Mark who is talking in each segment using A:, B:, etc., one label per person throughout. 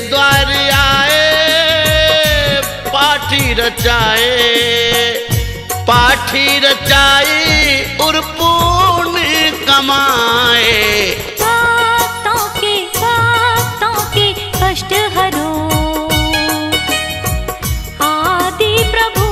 A: द्वार आए पाठी रचाई और पुण्य कमाए।
B: भक्तों के कष्ट हरो आदि प्रभु।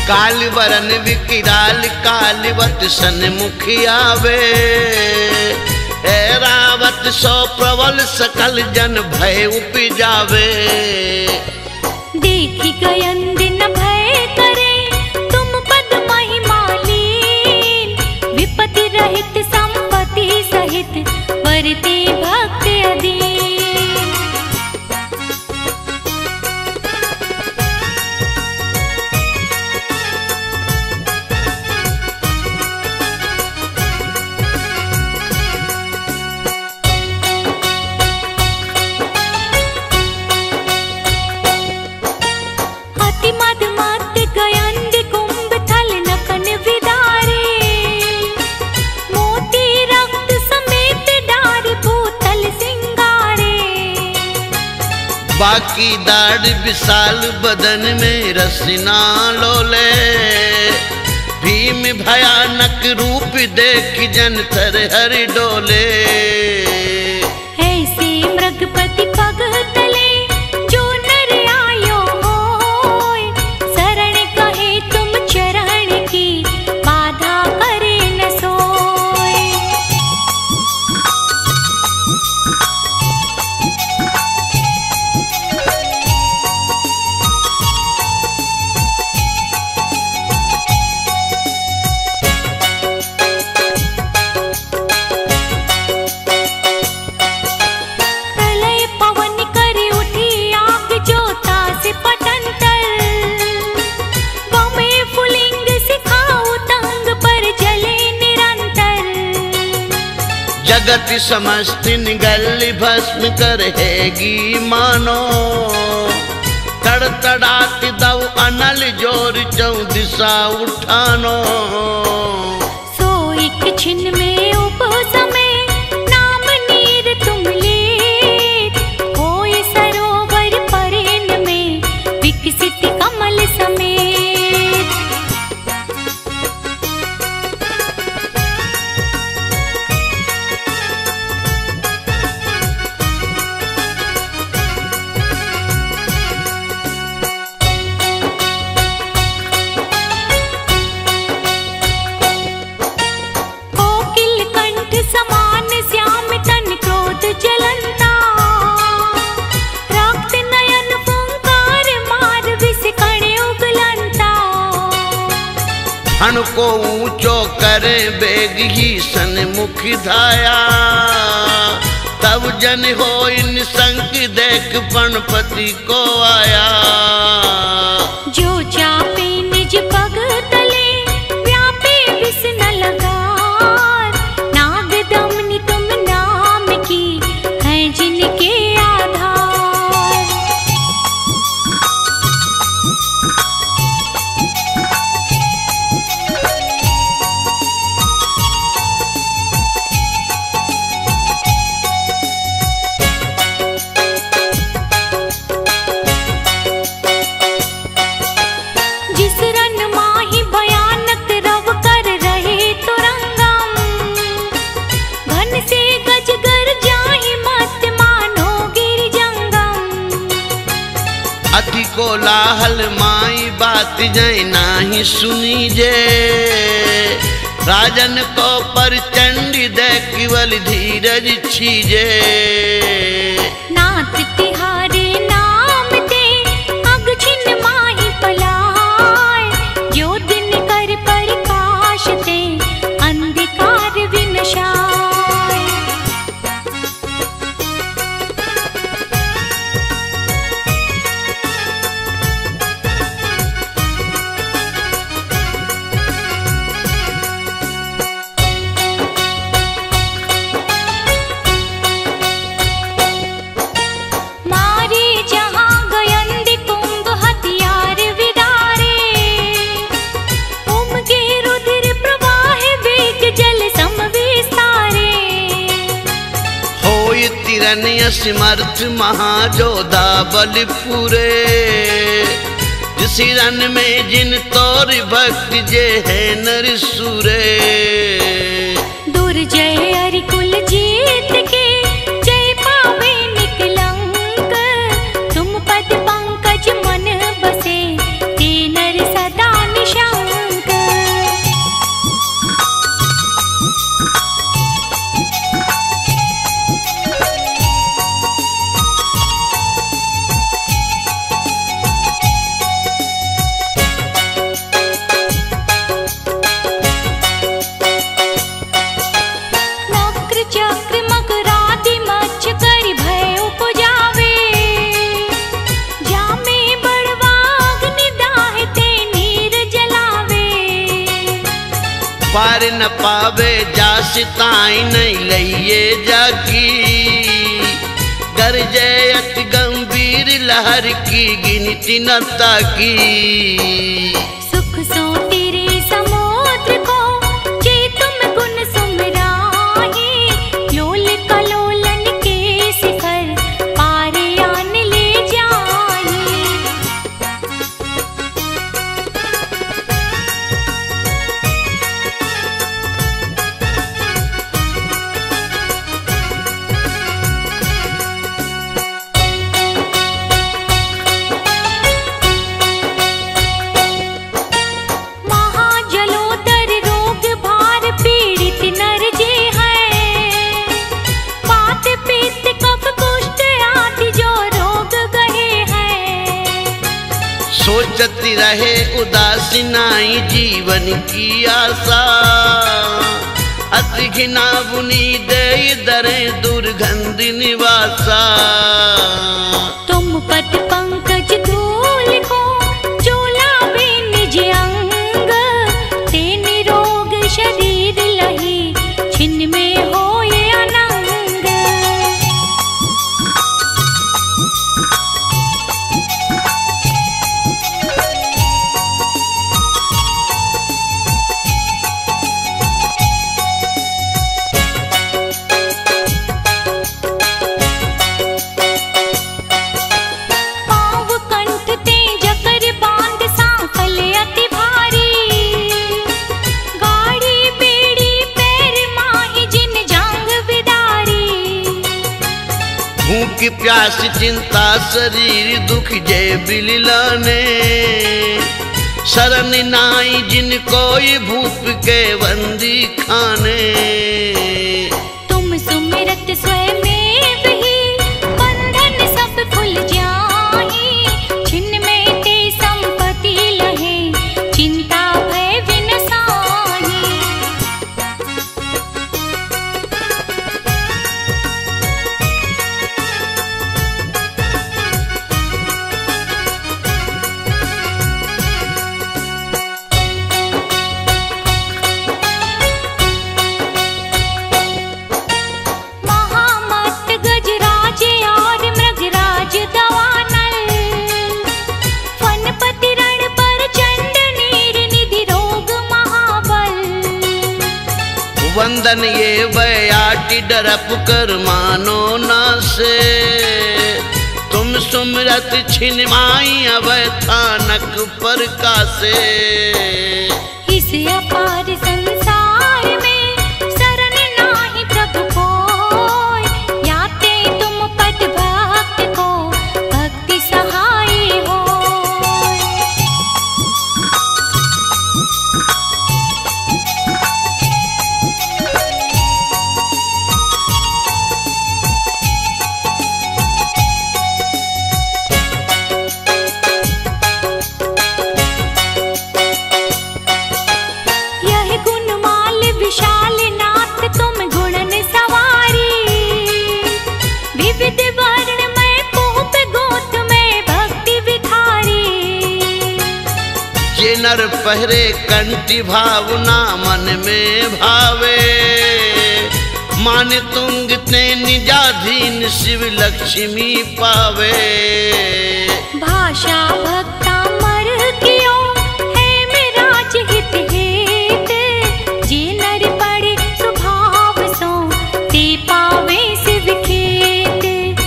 A: काल वरन विकिराल कालवत सन्मुखी आवे। रावत सो प्रबल सकल जन भय उपजावे।
B: देखी गयन दिन भय करे तुम पद महिमालीन। विपत्ति रहित संपत्ति सहित वरते भक्त अधीन।
A: बाकी दाढ़ विशाल बदन में रसना लोले। भीम भयानक रूप देख जन थर हर डोले।
B: ऐसे मृगपति पग तले जो नर आयो होय। शरण कहे तुम चरण की बाधा करे न सोय।
A: जगत समस्त निगल भस्म करहेगी मानो। तड़तड़ात दव अनल जोर चौ दिशा उठानो।
B: सो एक छिन में उपसमय नाम नीर तुम लेत। होय सरोवर परेन में विकसित कमल समेत।
A: हण को ऊंचो करे बेग ही सन्मुख धाया। तब जन हो निसंक देख पणपति को आया।
B: जो चापे निज पग तले व्यापे विष न लगार। नाग दमनी तुम नाम की है जिनके आधार।
A: अति कोलाहल माई बात जाए नाही सुनी जे। राजन को पर चंडी दे केवल धीरज छीजे।
B: नाथ तिहारे नाम दे अग छिन माही पलाय। जो दिन कर प्रकाश ते अंधकार विनशाय।
A: असमर्थ महाजोधा बलपुरे। जिस रन में जिन तोर भक्त जे है नर सुरे।
B: दुर्जय अरिकुल जीत के जय पावे निकलंक। तुम पद पंकज मन बसे ते नर सदा निशंक।
A: पार न पावे जास ताई नहीं लइए जाकी। गरजे अति गंभीर लहर की गिनती न ताकी।
B: सुख सो तेरे समुद्र को जे तुम गुण सुमराही। लोल कलोलन के शिखर पारे आन ले जाही।
A: सोचती रहे उदासी नाई जीवन की आशा। अति घिना बुनी दे दरे दुर्गंध निवासा।
B: तुम पद पंकज धूल को चोलावे निज अंग। ते निरोग शरीर लही छिन्न में होए अनंग।
A: भूख प्यास चिंता शरीर दुख जय बिललाने। शरण नाई जिन कोई भूप के बंदी खाने।
B: तुम सुमिरत स्वयं ही बंधन सब खुल जाही। छिन्न में ते संपत्ति लहे चिंता भय विनसाही।
A: वंदन ये बयाटी डरप कर मानो ना से। तुम सुमरत छिनमाई अवै थानक पर कासे।
B: इस अपार संसार में शरण नाही प्रभु कोय। याते तुम पद भक्त को भक्ति सहाय होय।
A: ये नर पहरे कंठी भावना मन में भावे। मान तुंग ते निजाधीन शिव लक्ष्मी पावे।
B: भाषा भक्ता मर कियो है मेरा हित हेत। जे नर पड़े स्वभाव सो ते पावे शिव खेत।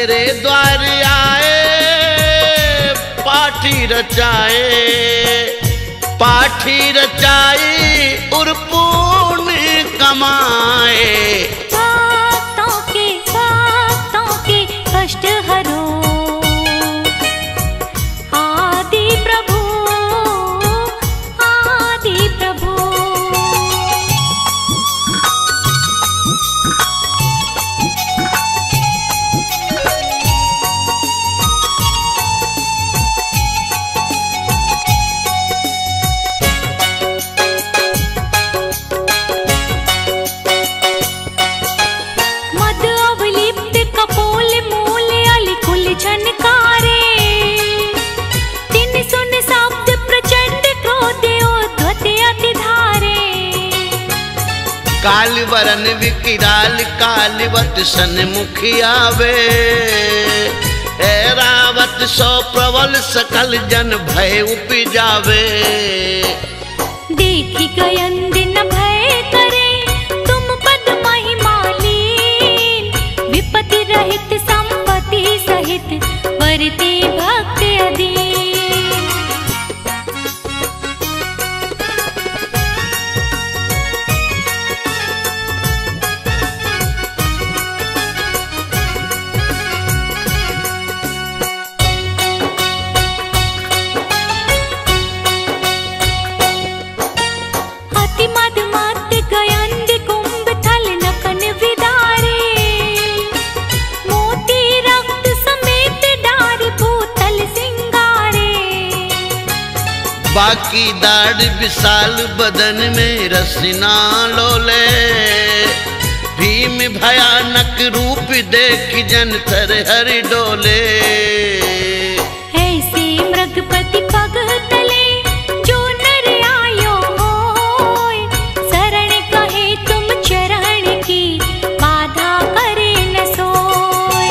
A: तेरे द्वार आए पाठी रचाए और पुण्य कमाए।
B: भक्तों के कष्ट हरो आदि प्रभु
A: काल वरन विकिराल कालवत सन्मुख आवे। ऐरावत सो प्रबल सकल जन भय उपजावे।
B: देखी गयन दिन भय करे तुम पद महिमालीन। विपत्ति रहित संपत्ति सहित वरते भक्त अधीन।
A: बाकी दाढ़ विशाल बदन में रसना लोले। भीम भयानक रूप देख जन थर हर डोले।
B: ऐसे मृगपति पग तले जो नर आयो होय। शरण कहे तुम चरण की बाधा करे न सोय।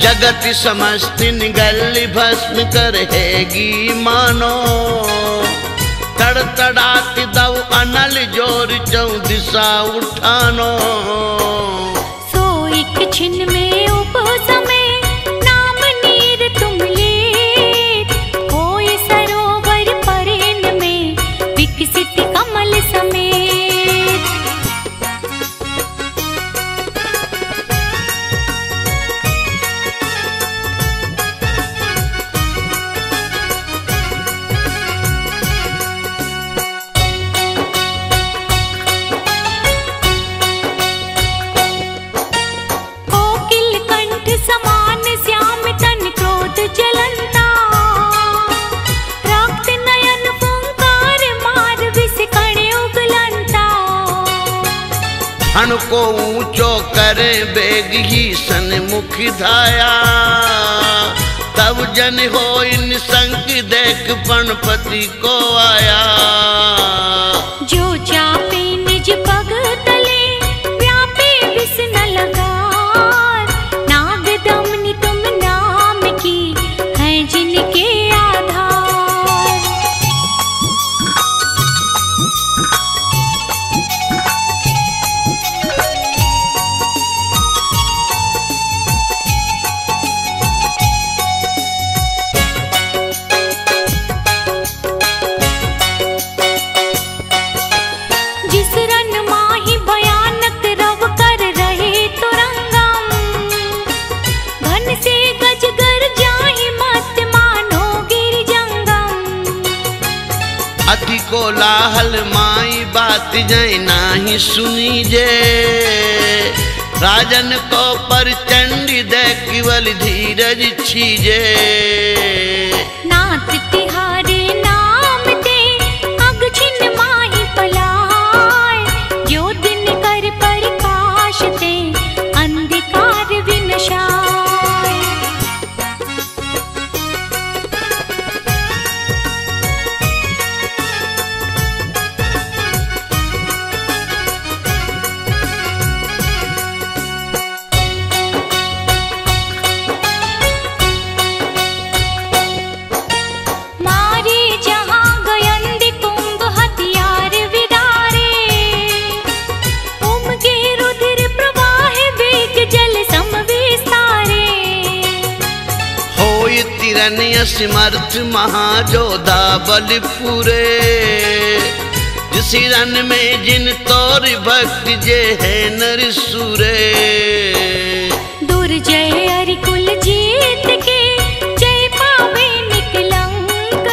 A: जगत समस्त निगल भस्म करहेगी मानो। तड़तड़ात दव अनल जोर चौ दिशा उठानो।
B: सो एक छिन में उपसमे नाम नीर तुम लेत। होय सरोवर परेन में विकसित कमल समेत।
A: हण को ऊंचो करे बेग ही सन्मुख धाया। तब जन हो इन संग देख पणपति को आया।
B: जो चापे निज पग तले व्यापे विष न लगार। नाग दमनी तुम नाम की है जिनके आधार।
A: कोलाहल माई बात जय नाही सुनी जे। राजन को पर चंडी दे केवल धीरज छीजे।
B: नाथ तिहारे नाम ते अग छिन माही पलाय। जो दिन कर प्रकाश ते अंधकार विनशाय।
A: असमर्थ महाजोधा बल पूरे। जिस रन में जिन तोर भक्त जे है नर सूरे।
B: दुर्जय अरिकुल जीत के जय पावे निकलंक।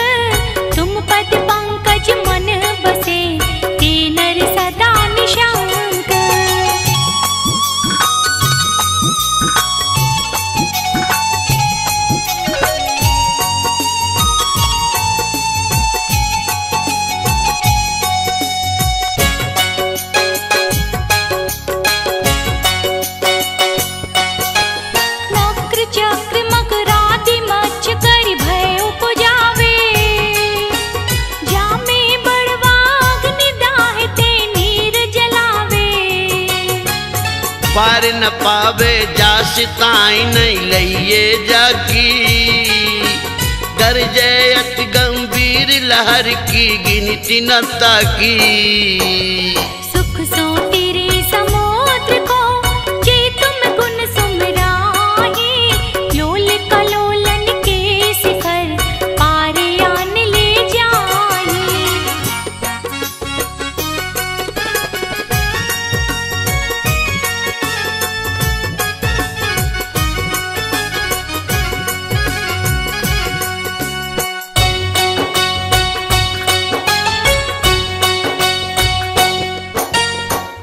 B: तुम पद पंकज मन बसे ते नर सदा निशंक। चक्र मकरादि मच्छ कर भय उपजावे। जामे बड़वाग्नि दाहते नीर जलावे।
A: पार न पावे जास ताई नहीं लइए जाकी। गरजे अति गंभीर लहर की गिनती न ताकी।
B: सुख सो तेरे समुद्र को जे तुम गुण सुमराही। लोल कलोलन के शिखर पार आन ले जाही।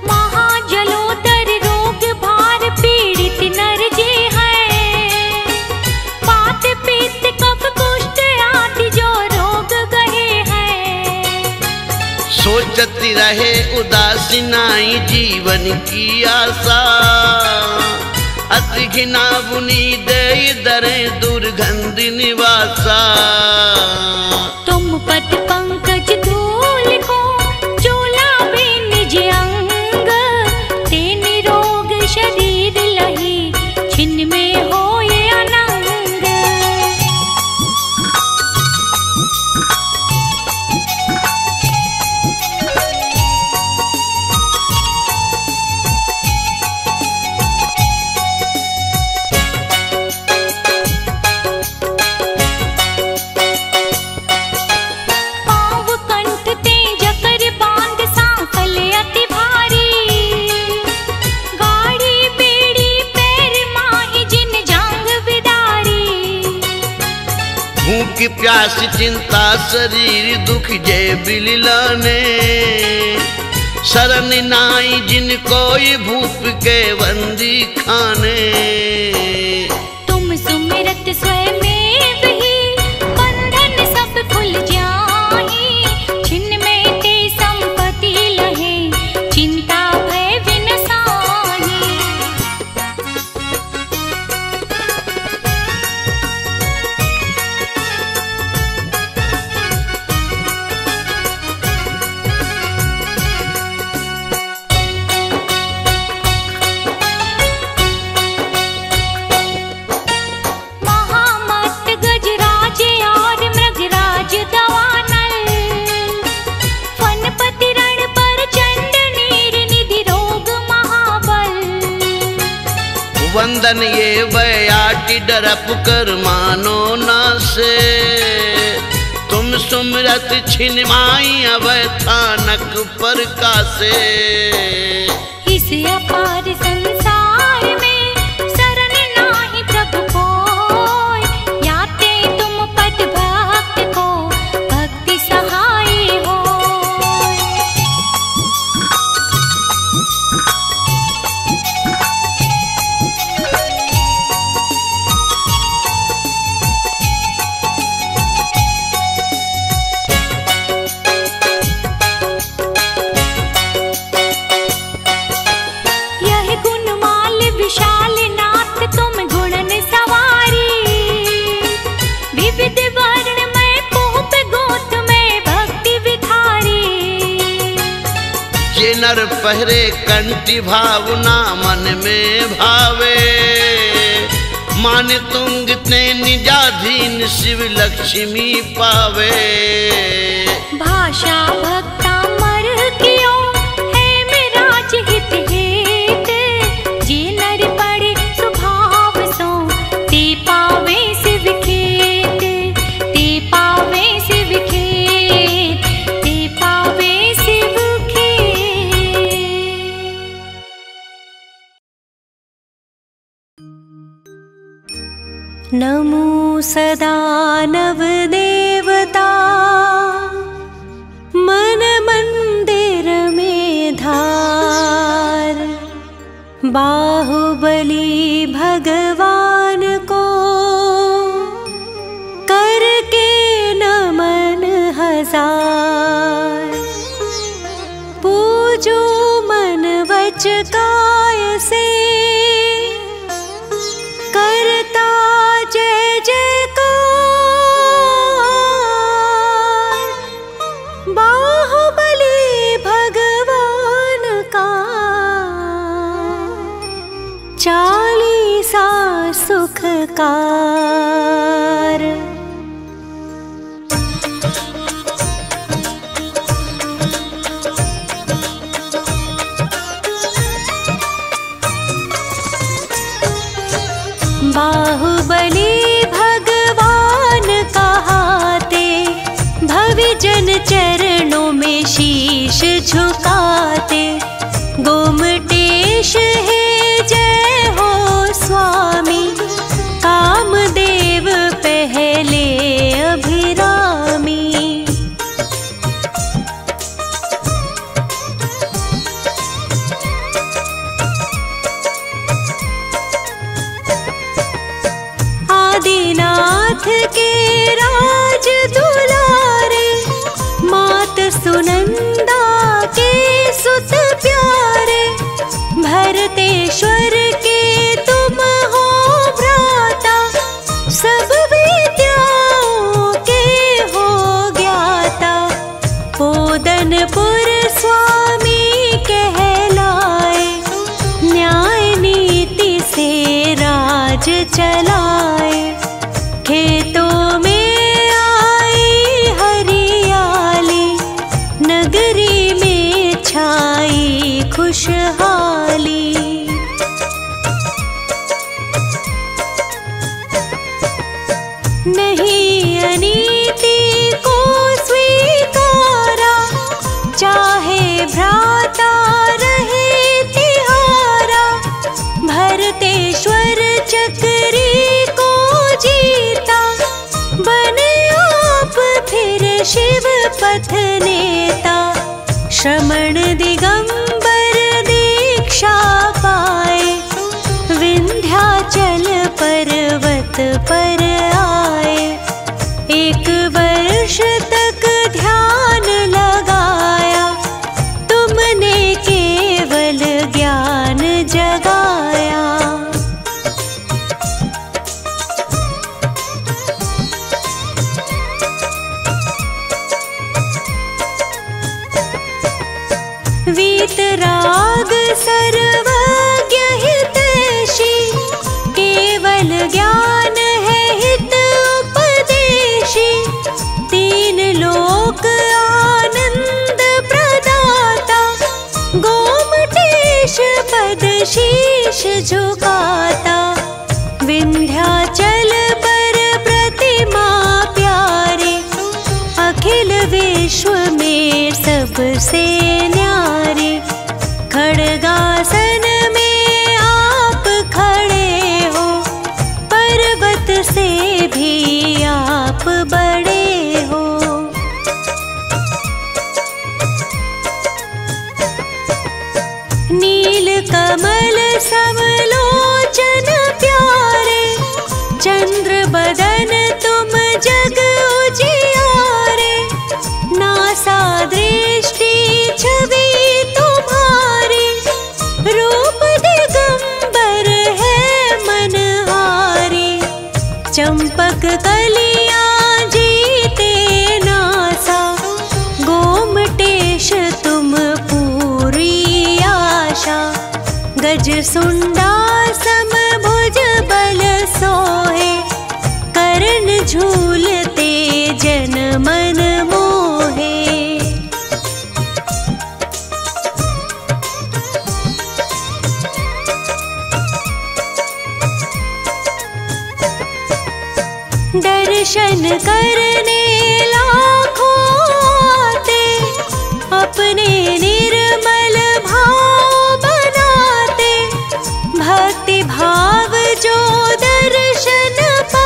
B: महाजलोदर रोग भार पीड़ित नर जे हैं। वात पित्त कफ कुष्ठ आदि जो रोग गहे हैं।
A: सोचती रहे उदासीनाई जीवन की आशा। अति घिना बुनी दे दरे दुर्गंध निवासा।
B: तुम पद पंकज धूल को चोलावे निज अंग। ते निरोग शरीर लही छिन्न में होए अनंग। पाँव कंठ ते जकर बांध सांकल अति भारी। गाड़ी बेड़ी पैर माही जिन जांग बिदारी।
A: भूख प्यास चिंता शरीर दुख जय बिललाने। शरण नाई जिन कोई भूप के बंदी खाने।
B: तुम सुमिरत स्वयं ही बंधन सब खुल जाही। छिन्न में ते संपत्ति लहे चिंता भय विनसाही। महामत गजराज और मृगराज दवानल। फनपति रण पर चंड नीर निधि रोग महाबल।
A: वंदन ये बयाटी डरप कर मानो ना से। तुम सुमरत छिनमाई अब थानक पर कासे।
B: इस अपार संसार में शरण नाही प्रभु कोय। याते तुम पद भक्त को भक्ति सहाय होय। यह गुणमाल विशाल नाथ तुम गुणन सवारी। विविध वर्ण में पूप गोत में भक्ति विखारी।
A: ये नर पहरे कंठी भावना मन में भावे। मान तुंग ते निजाधीन शिव लक्ष्मी पावे।
B: भाषा भक्ता मर कियो है मेराज हित हेत। जे नर पड़े स्वभाव सो ते पावे शिव खेत। नमो सदा नव देवता मन मंदिर में धार। बाहुबली भगवान को करके नमन हजार। पूजो मन वच काय से करता जय जयकार। बाहुबली भगवान का चालीसा सुखकार। बाहुबली भगवान कहाते भविजन चरणों में शीश झुकाते। गोमटेश है जय हो स्वामी कामदेव पहले अभिरामी। आदिनाथ के राज दुलारे मात सुनंदा के सुत प्यारे। भरतेश्वर के तुम हो भ्राता सब विद्याओं के हो ज्ञाता। पोदनपुर स्वामी कहलाए न्याय नीति से राज चलाए। खेतों में आई हरियाली नगरी में छाई खुशहाली। नहीं अनीति को स्वीकारा चाहे भ्राता रहे तिहारा। भरतेश्वर चक्री को जीता बने आप फिर शिव पथ नेता। श्रमण दिगंबर दीक्षा पाए विंध्याचल पर्वत पर आए। एक वर्ष तक ध्यान लगाया तुमने केवल ज्ञान जगाया। वीतराग सर्वज्ञ हितैषी केवल ज्ञान है हित उपदेशी। तीन लोक आनंद प्रदाता गोमटेश पद शीश झुकाता। विंध्याचल पर प्रतिमा प्यारे अखिल विश्व में सबसे न्यारे। खड़गासन में आप खड़े हो पर्वत से भी आप बड़े हो। नील कमल समलोचन प्यारे चंद्र बदन तुम जग उजियारे। नासा दृष्टि छवि तुम्हारी रूप दिगंबर है मनहारी। चंपक कलियां जीते नासा गोमटेश तुम पूरी आशा। गज सुंडा समभुज बल सोहे कर्ण झूलते जन मन मोहे। दर्शन करने लाखों आते अपने निर्मल भाव बनाते। भक्ति भाव जो दर्शन पा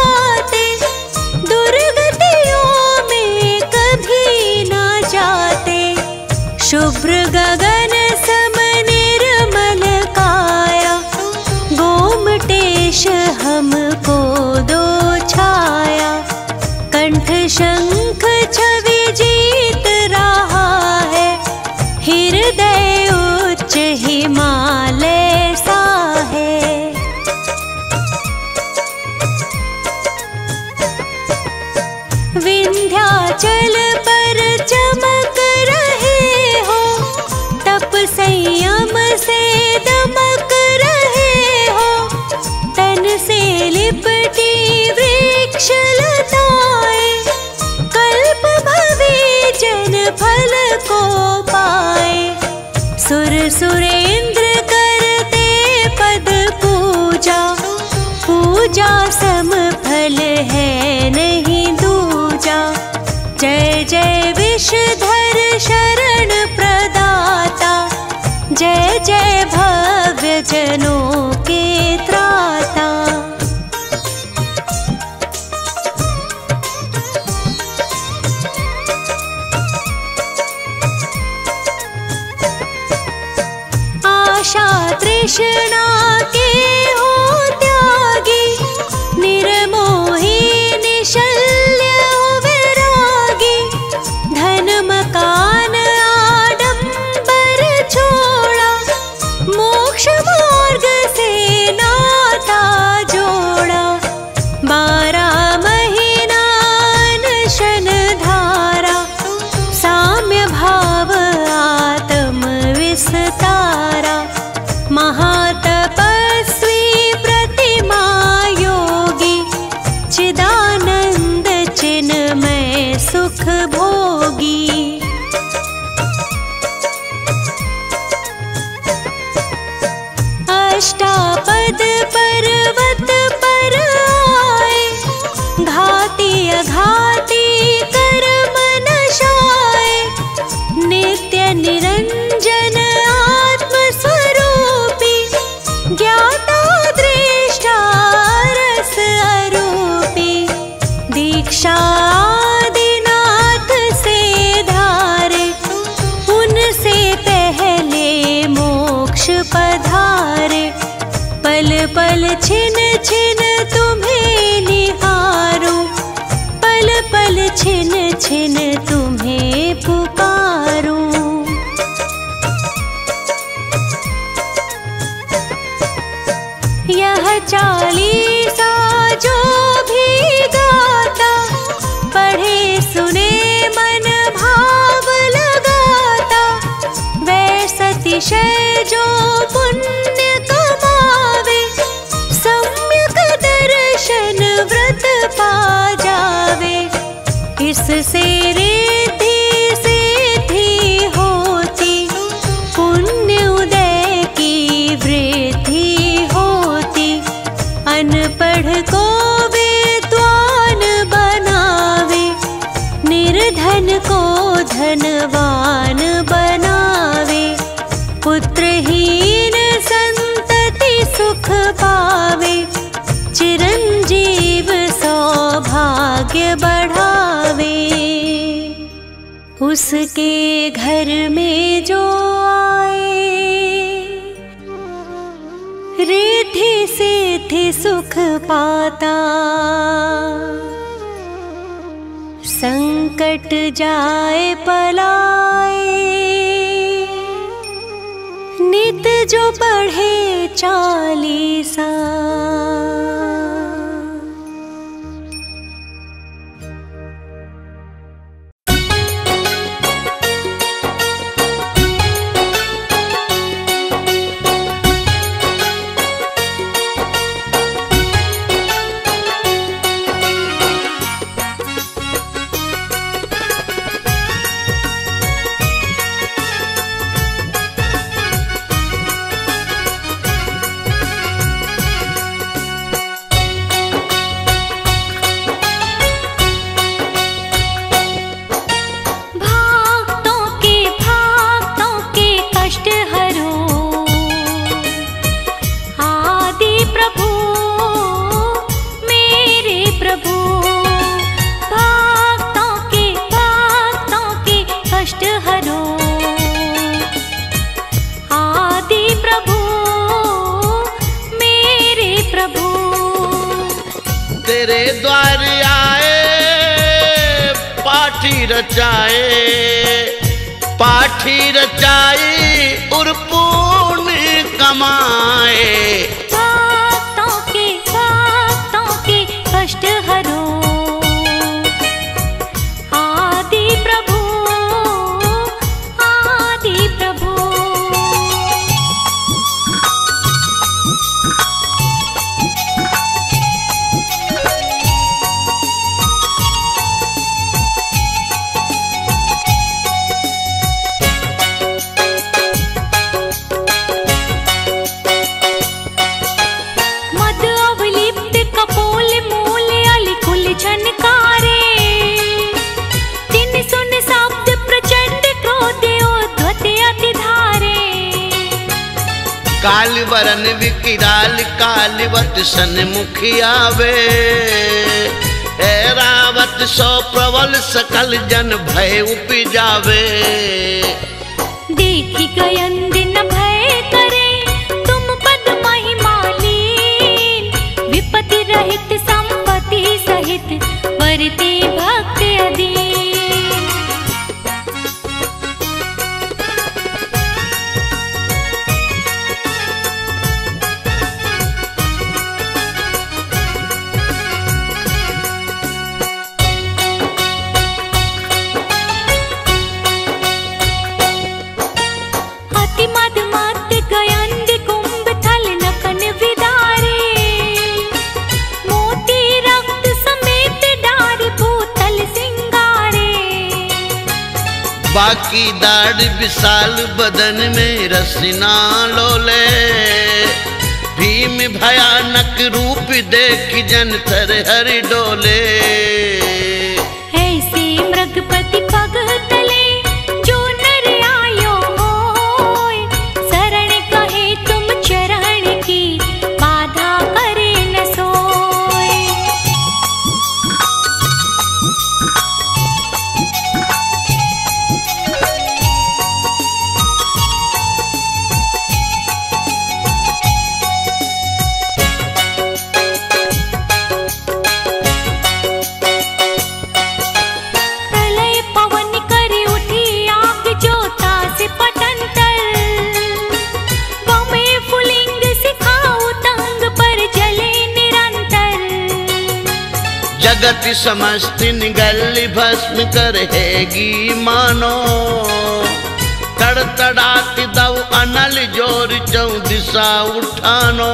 B: है नहीं दूजा। जय जय विषधर शरण प्रदाता, जय जय भव्य जनों के त्राता। आशा तृष्णा के हो त्यागी, निर्मोही निशल्य हो विरागी। धन मकान आडंबर छोड़ा, मोक्ष मार्ग से नाता जोड़ा। 12 महीना अनशन धारा, साम्य भाव आत्म विस्तारा। महातपस्वी प्रतिमा योगी, चिदानंद चिन्मय सुख भोगी। अष्टापद पर्वत पर आए, घाती अघाती कर्म नशाए। नित्य निरंजन आत्म स्वरूपी, ज्ञाता दृष्टा रस अरूपी। दीक्षा आदिनाथ से धारे, उनसे पहले मोक्ष पधारे। पल पल छिन छिन तुम्हें निहारूं, पल पल छिन छिन तुम्हें पुकारूं। यह चालीसा जो भी गाता, पढ़े सुने मन भाव लगाता। वैसा अतिशय जो पुण्य कमावे, सम्यक दर्शन व्रत पा जावे। इससे रिद्धि सिद्धि होती, पुण्य उदय की वृद्धि होती। अनपढ़ को विद्वान बनावे, निर्धन को धनवान बनावे। पुत्रहीन संतति सुख पावे, चिरंजीव सौभाग्य बढ़ावे। उसके घर में जो आए, रिद्धि सिद्धि सुख पाता। संकट जाए पलाए, नित जो पढ़े चालीसा।
A: तेरे द्वार आए पाठी रचाए, पाठी रचाए और पुण्य कमाए।
B: भक्तों के कष्ट हरो, आदि प्रभु आदि प्रभु।
A: काल वरन विकिराल कालवत सन्मुख आवे। ऐरावत सो प्रबल सकल जन भय उपजावे।
B: देखी गयन दिन भय करे तुम पद महिमा लीन। विपत्ति रहित संपत्ति सहित वरते भक्त अधीन।
A: बाकी दाढ़ विशाल बदन में रसना लोले। भीम भयानक रूप देख जन थर हर डोले।
B: ऐसे मृगपति पग तले जो नर आयो होय। शरण कहे तुम चरण की बाधा करे न सोय।
A: जगत समस्त निगल भस्म करहेगी मानो। तड़तड़ात दव अनल जोर चौदिशा उठानो।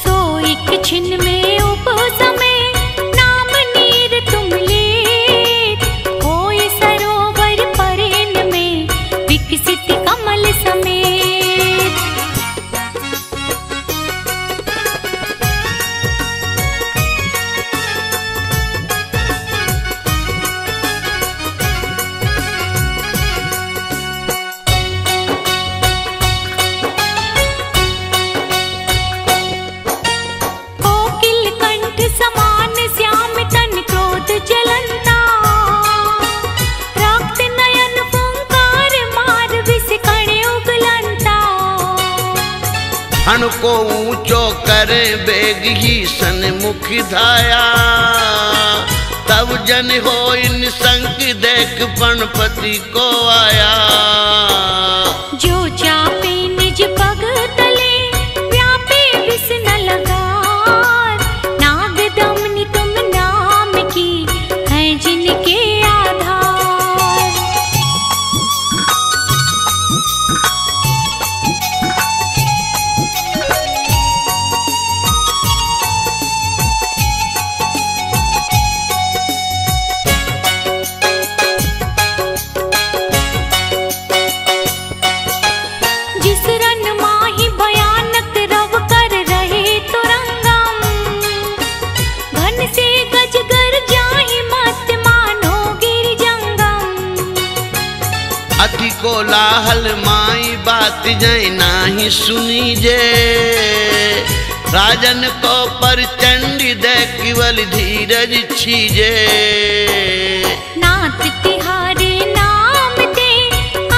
B: सो एक छिन में उपसमे नाम नीर तुम लेत। होय सरोवर परेन में विकसित कमल समेत।
A: हण को ऊंचो करे बेग ही सन्मुख धाया। तब जन हो इन संग देख पणपति को आया।
B: जो चापे निज पग तले व्यापे विष न लगार। नाग दमनी तुम नाम की है जिनके आधार।
A: अति कोलाहल माई बात जय नाही सुनी जे। राजन को पर चंडी दे केवल धीरज छीजे।
B: नाथ तिहारे नाम दे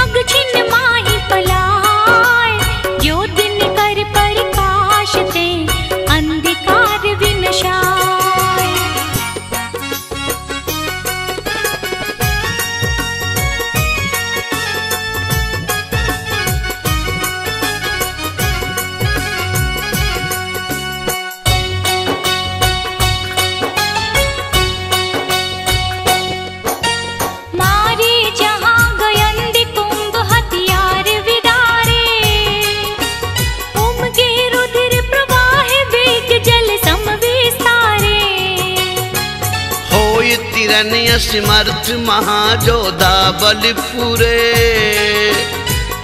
B: अग छिन माही पलाय। जो दिन कर प्रकाश दे अंधकार विनशाय।
A: समर्थ महाजोधा बल पूरे।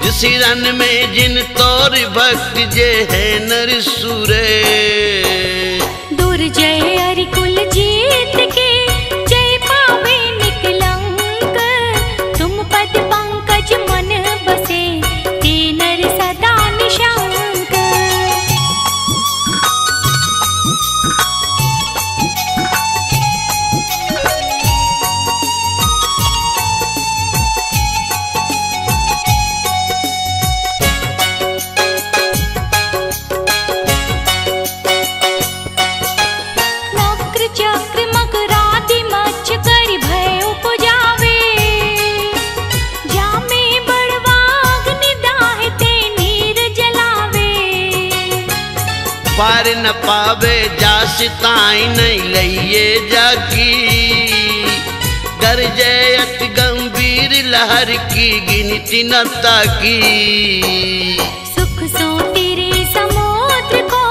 A: जिस रन में जिन तोर भक्त जे है नर सूरे।
B: दुर्जय अरिकुल जीत के जय पावे निकलंक। तुम पद पंकज मन बसे ते नर सदा निशा।
A: पार न पावे जास ताई नहीं लइए जाकी गरजे अति गंभीर लहर की गिनती न ताकी
B: सुख सो तेरे समुद्र को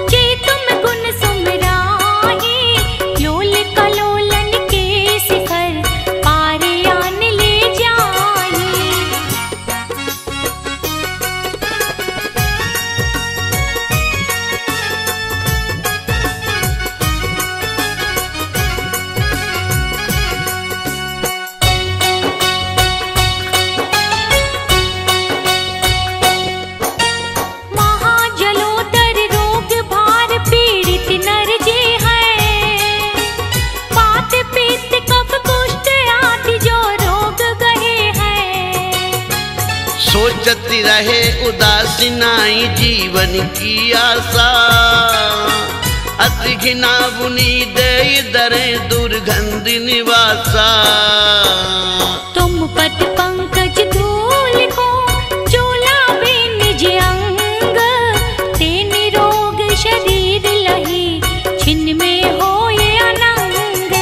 B: जे तुम गुण सुमराही लोल कलोलन के शिखर पार आन ले जाही। महाजलोदर रोग भार पीड़ित नर जे हैं पात पित्त कफ कुष्ठ आदि जो रोग गहे हैं।
A: सोचती रहे उदासीनाई जीवन की आशा अति घिना बुनी दे दरे दुर्गंध निवासा।
B: तुम पद पंकज धूल को चोला बे निज अंग ते निरोग शरीर लही छिन्न में होए अनंग।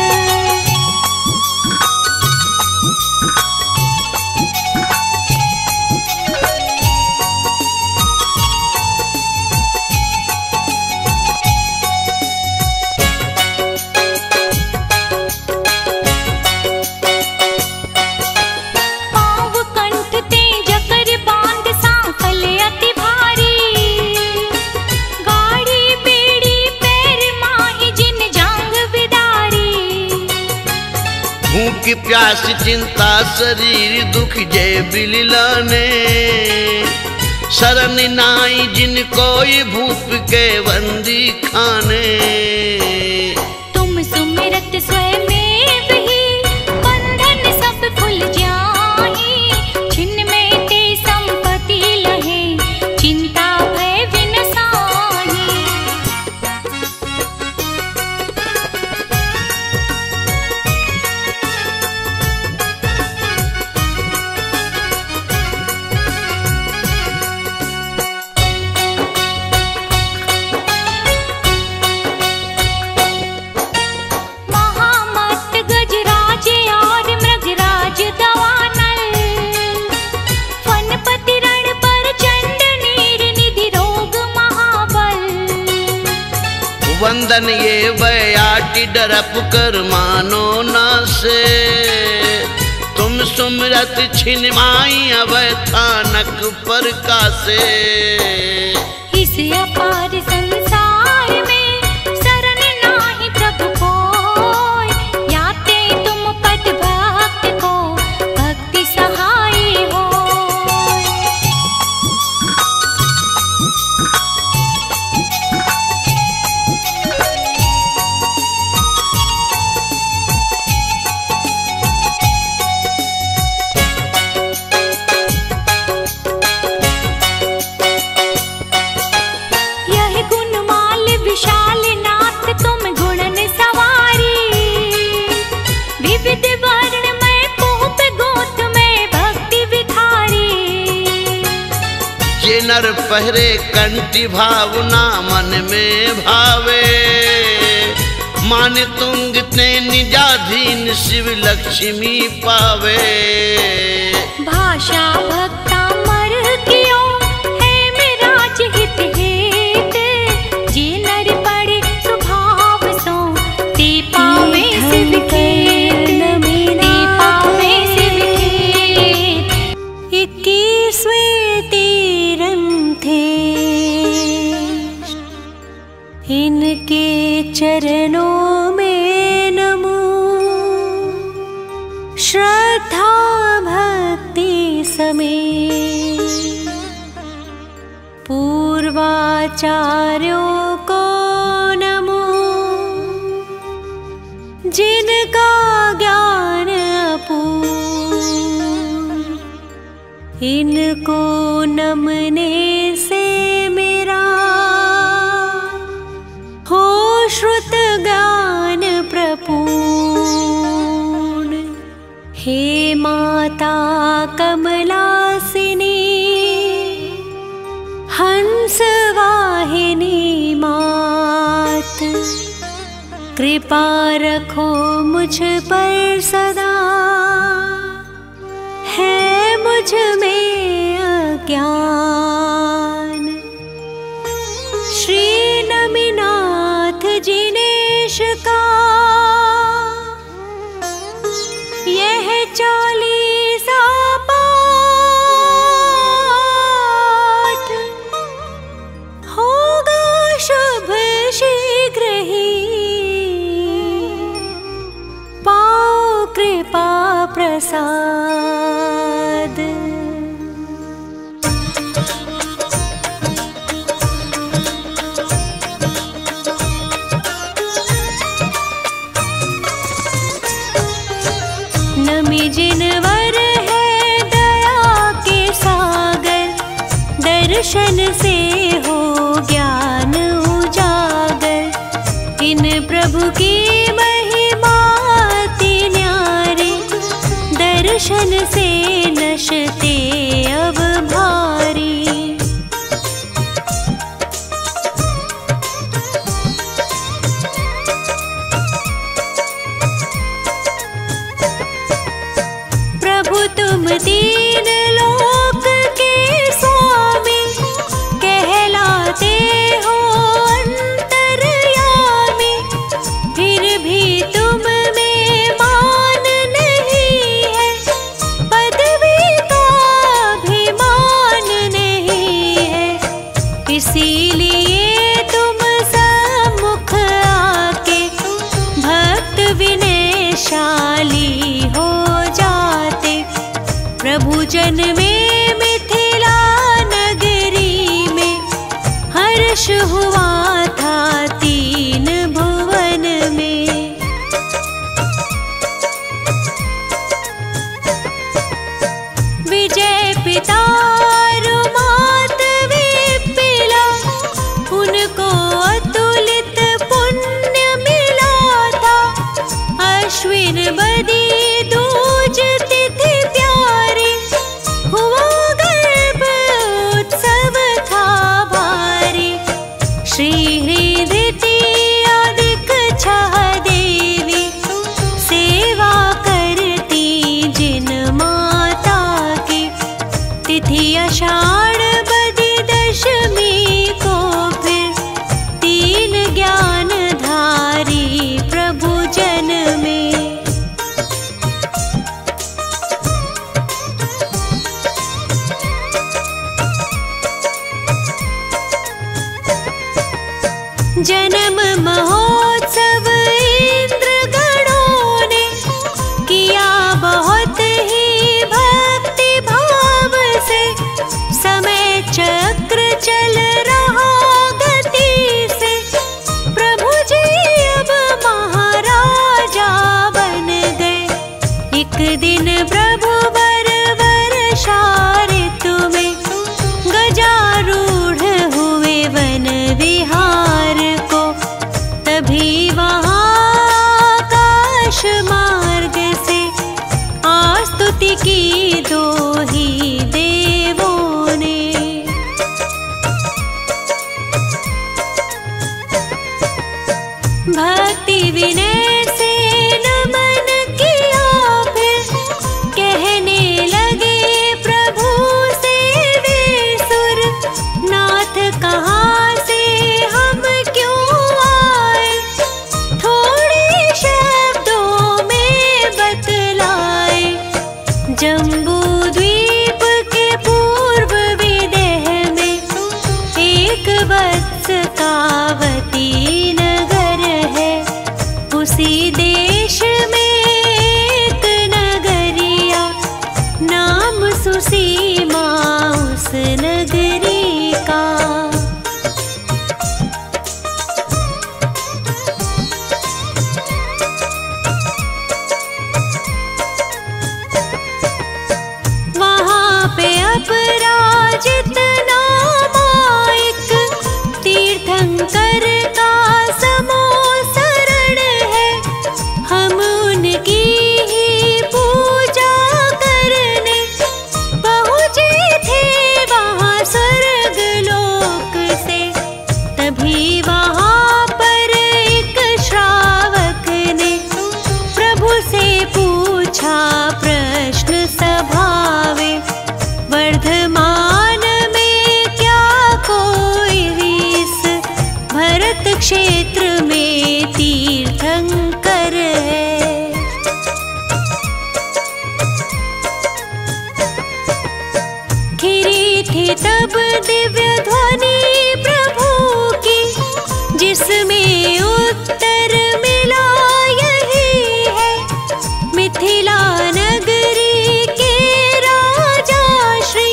B: पाँव कंठ ते जकर बांध सांकल अति भारी गाड़ी बेड़ी पैर माही जिन जांग बिदारी।
A: भूख प्यास चिंता शरीर दुख जय बिललाने शरण नाई जिन कोई भूप के बंदी खाने।
B: तुम सुमिरत स्वयं ही बंधन सब खुल जाही छिन्न में ते संपत्ति लहे चिंता भय विनसाही। महामत गजराज और मृगराज दवानल फनपति रण पर चंड नीर निधि रोग महाबल।
A: वंदन ये बयाटी डरप कर मानो ना से तुम सुमरत छिन माई अवै थानक पर कासे।
B: इस अपार संसार में शरण नाही प्रभु कोय याते तुम पद भक्त को भक्ति सहाय होय। यह गुणमाल विशाल नाथ तुम गुणन सवारी विविध वर्ण में पोप गोत में भक्ति विधारी।
A: जे नर पहरे कंठी भावना मन में भावे मान तुंग ते निजाधीन शिव लक्ष्मी पावे।
B: भाषा भक्ता मर कियो है मेराज हित हेत जे नर पड़े स्वभाव सो ते पावे शिव खेत ते पावे शिव खेत। 21वें तीरन थे इनके चरणों में नमो श्रद्धा भक्ति समेत पूर्वाचार्यों को नमो जिनका ज्ञान अपूर्व इनको नमने से मेरा हो श्रुत ज्ञान प्रपूर्ण। हे माता कमलासिनी हंस वाहिनी माँ कृपा रखो मुझ पर सदा, है मुझ में अज्ञान। श्री नमिनाथ जिनेश का यह 40 पाठ होगा शुभ शीघ्र ही, पाओ कृपा प्रसाद। नमी जिनवर है दया के सागर, दर्शन से हो ज्ञान उजागर। इन प्रभु की महिमा अति न्यारी, दर्शन से नशते अब भारी। प्रभु तुम दीन लोक के स्वामी, कहलाते हो अंतर्यामी। फिर भी तुम में मान नहीं है, पदवी का अभिमान नहीं है। इसीलिए तुम सम्मुख आके भक्त विनयशाली हो जाते। प्रभु जन में मिथिला नगरी में हर्ष हुआ था 3 भुवन में। विजय पिता रुमात विपिला, उनको अतुलित पुण्य मिला था। अश्विन बदी दूज तिथि प्यारी, हुआ गर्भ उत्सव था भारी। श्री हृदय अधिक छह देवी, सेवा करती जिन माता की। तिथि आषाढ़ बदी दशमी को फिर 3 ज्ञानधारी प्रभु जन में। जन्म महोत्सव इंद्र गणों ने किया बहुत ही भक्ति भाव से। समय चक्र चल रहा गति से, प्रभु जी अब महाराजा बन गए। एक दिन प्रभु बर वर्षा ऋतु में गजारूढ़ हुए वन विहार को। तभी वहाँ आकाश मार्ग से आस्तुति की 2 ही देवों ने। भक्ति विनय से नमन किया, फिर कहने लगे प्रभु से वे सुर। नाथ कहाँ से हम क्यों आए, थोड़े शब्दों में बतलाए। जम्बू द्वीप के पूर्व विदेह में एक वत्स कावती नगर है। उसी देश में एक नगरिया, नाम सुसीमा उस नगरी का। वहाँ पे अपराजित नामायिक तीर्थंकर का समो शरण है। हम उनकी ही पूजा करने पहुँचे थे वहाँ स्वर्ग लोक से। तभी वहाँ पर एक श्रावक क्षेत्र में तीर्थंकर है। खिरी थी तब दिव्य ध्वनि प्रभु की, जिसमें उत्तर मिला यही है। मिथिला नगरी के राजा श्री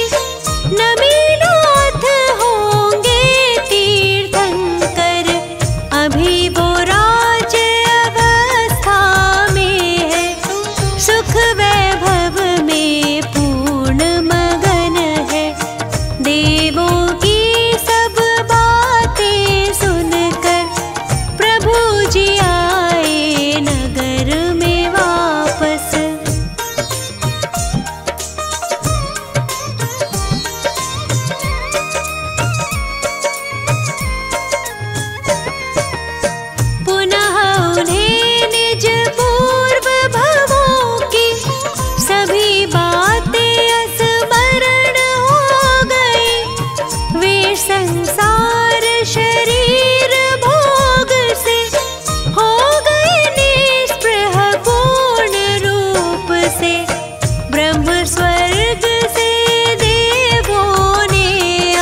B: नमीनाथ होंगे तीर्थंकर। अभी वो राज्य अवस्था में है, सुख वैभव में पूर्ण मगन है। देवों की सब बातें सुनकर प्रभु जी आए नगर में वापस। पुनः उन्हें निज पूर्व भवों की सभी बातें स्मरण हो गई। वे संसार शरीर भोग से हो गए निस्पृह पूर्ण रूप से। ब्रह्म स्वर्ग से देवों ने आ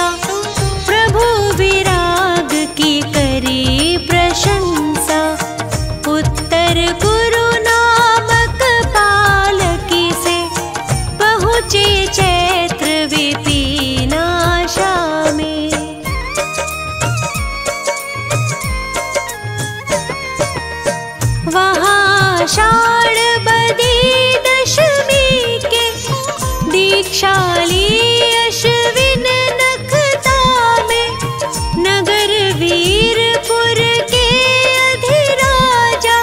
B: प्रभु विराग की करी प्रशंसा। उत्तर कुरु नामक पालकी से पहुँचे चैत्र विपिनाशा में। वहाँ आषाढ़ बदी दशमी के दीक्षाली अश्विन नखता में नगर वीरपुर के अधिराजा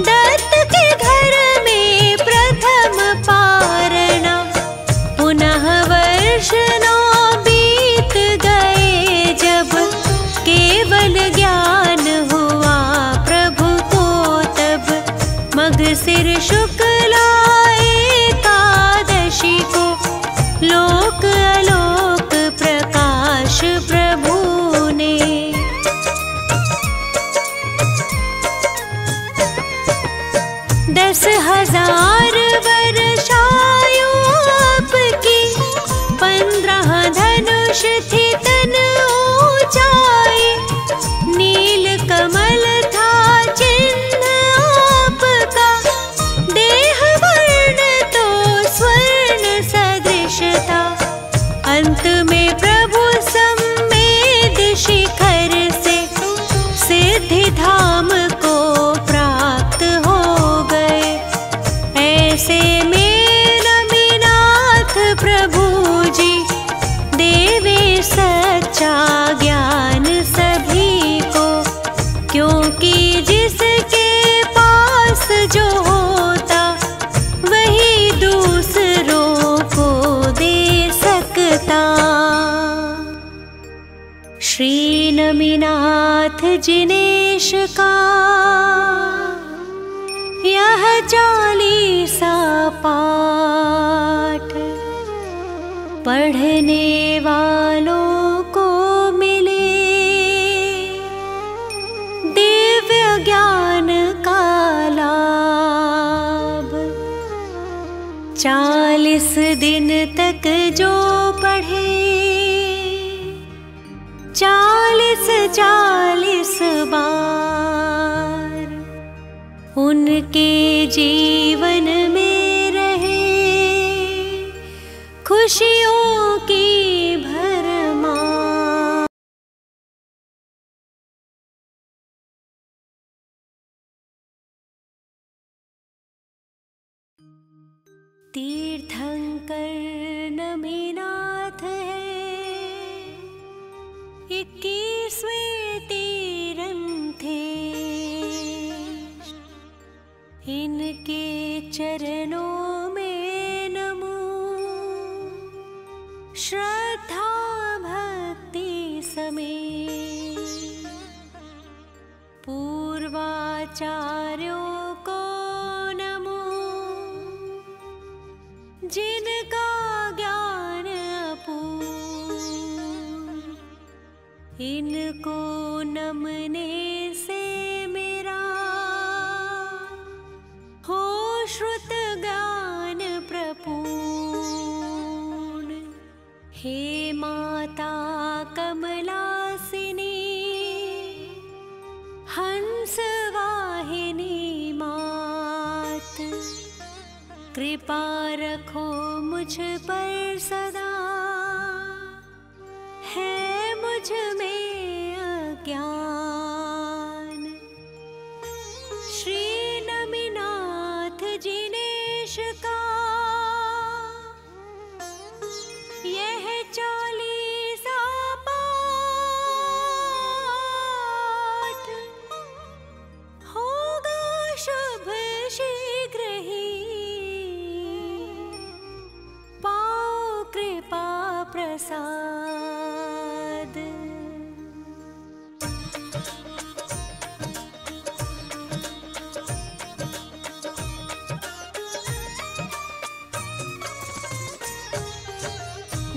B: दत्त के घर में प्रथम पारणा। पुनः वर्ष 9 बीत गए जब केवल ज्ञान हुआ प्रभु को तब। मगसिर शुक्ला एकादशी को लोक अलोक प्रकाश प्रभु ने। 10,000 वर्षायु आपकी, 15 धनुष थी तन ऊंचाई। नील कमल था चिन्ह आपका, देह वर्ण तो स्वर्ण सदृश था। अंत में प्रभु सम्मेद शिखर से सिद्धि धाम को प्राप्त हो गए। ऐसे में नमीनाथ प्रभु जी देवे सच्चा ज्ञान सभी को। क्योंकि जिसके पास जो होता वही दूसरों को दे सकता। श्री नमीनाथ जिनेश का यह 40सा पाठ पढ़ने वालों को मिले दिव्य ज्ञान का लाभ। 40 दिन तक जो पढ़े 40 बार उनके जीवन में रहे खुशियों की भरमार। तीर्थंकर नमीनाथ है 21वें तीरंथे। इनके चरणों में नमो श्रद्धा भक्ति समेत। पूर्वाचार्यों को नमो जिनका ज्ञान अपूर्व। इन इनको नमने से मेरा हो श्रुत ज्ञान प्रपूर्ण। हे माता कमलासिनी हंस वाहिनी मात, कृपा रखो मुझ पर सदा, है मुझ में अज्ञान। श्री नमिनाथ जिनेश का यह 40 पाठ होगा शुभ शीघ्र ही, पाओ कृपा प्रसाद।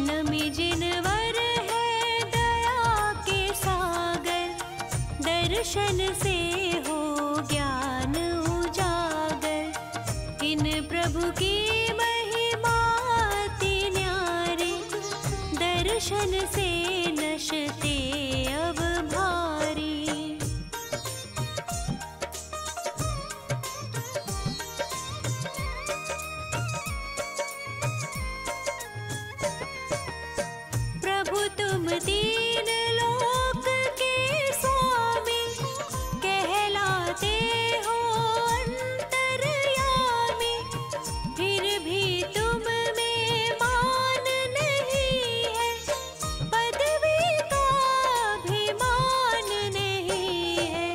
B: नमी जिनवर है दया के सागर, दर्शन से हो ज्ञान उजागर। इन प्रभु की महिमा अति न्यारी, दर्शन से नशते अब भारी। प्रभु तुम दीन लोक के स्वामी, कहलाते हो अंतर्यामी। फिर भी तुम में मान नहीं है, पदवी का अभिमान नहीं है।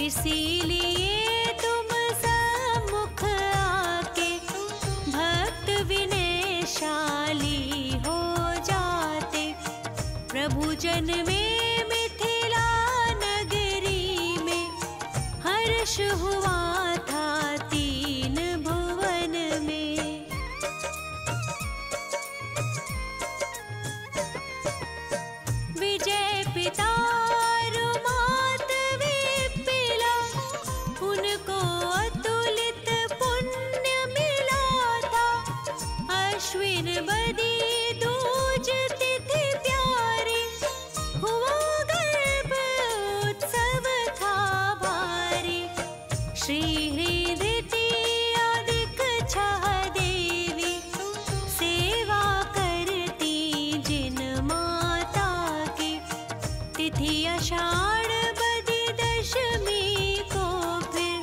B: इसीलिए तुम सम्मुख आके भक्त विनयशाली हो जाते। प्रभु जन में मिथिला नगरी में हर्ष हुआ था 3 भुवन में। विजय पिता रुमात विपिला, उनको अतुलित पुण्य मिला था। अश्विन बदी दूज तिथि प्यारी, हुआ गर्भ उत्सव था भारी। श्री हृदय अधिक छह देवी, सेवा करती जिन माता की। तिथि आषाढ़ बदी दशमी को फिर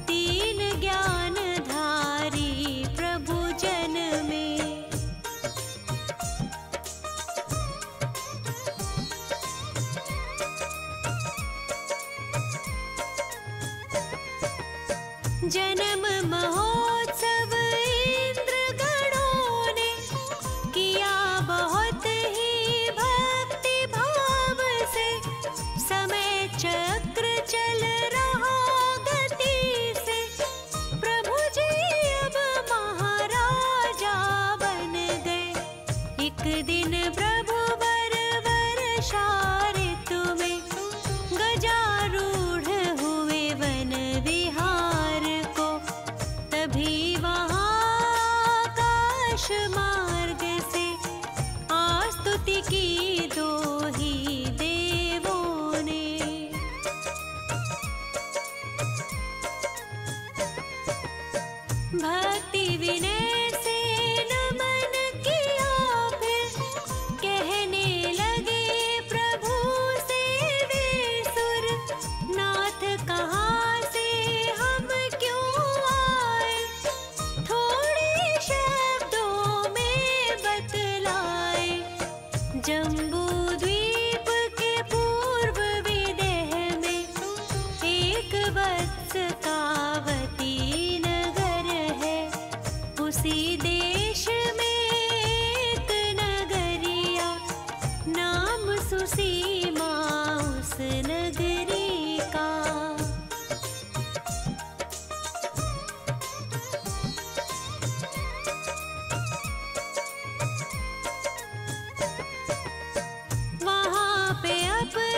B: 3 ज्ञानधारी प्रभु जन में। जन्म महोत्सव इंद्र गणों ने किया बहुत ही भक्ति भाव से। समय चक्र चल रहा गति से, प्रभु जी अब महाराजा बन गए। एक दिन प्रभु बर वर्षा ऋतु में गजारूढ़ हुए वन विहार को। तभी वहाँ आकाश मार्ग से आस्तुति की 2 ही देवों ने। भक्ति विनय से नमन किया, फिर कहने लगे प्रभु से वे सुर। नाथ कहाँ से हम क्यों आए, थोड़े शब्दों में बतलाए। जम्बू द्वीप के पूर्व विदेह में एक वत्स कावती नगर है। उसी देश में एक नगरिया, नाम सुसीमा उस नगरी का। वहाँ पे अपने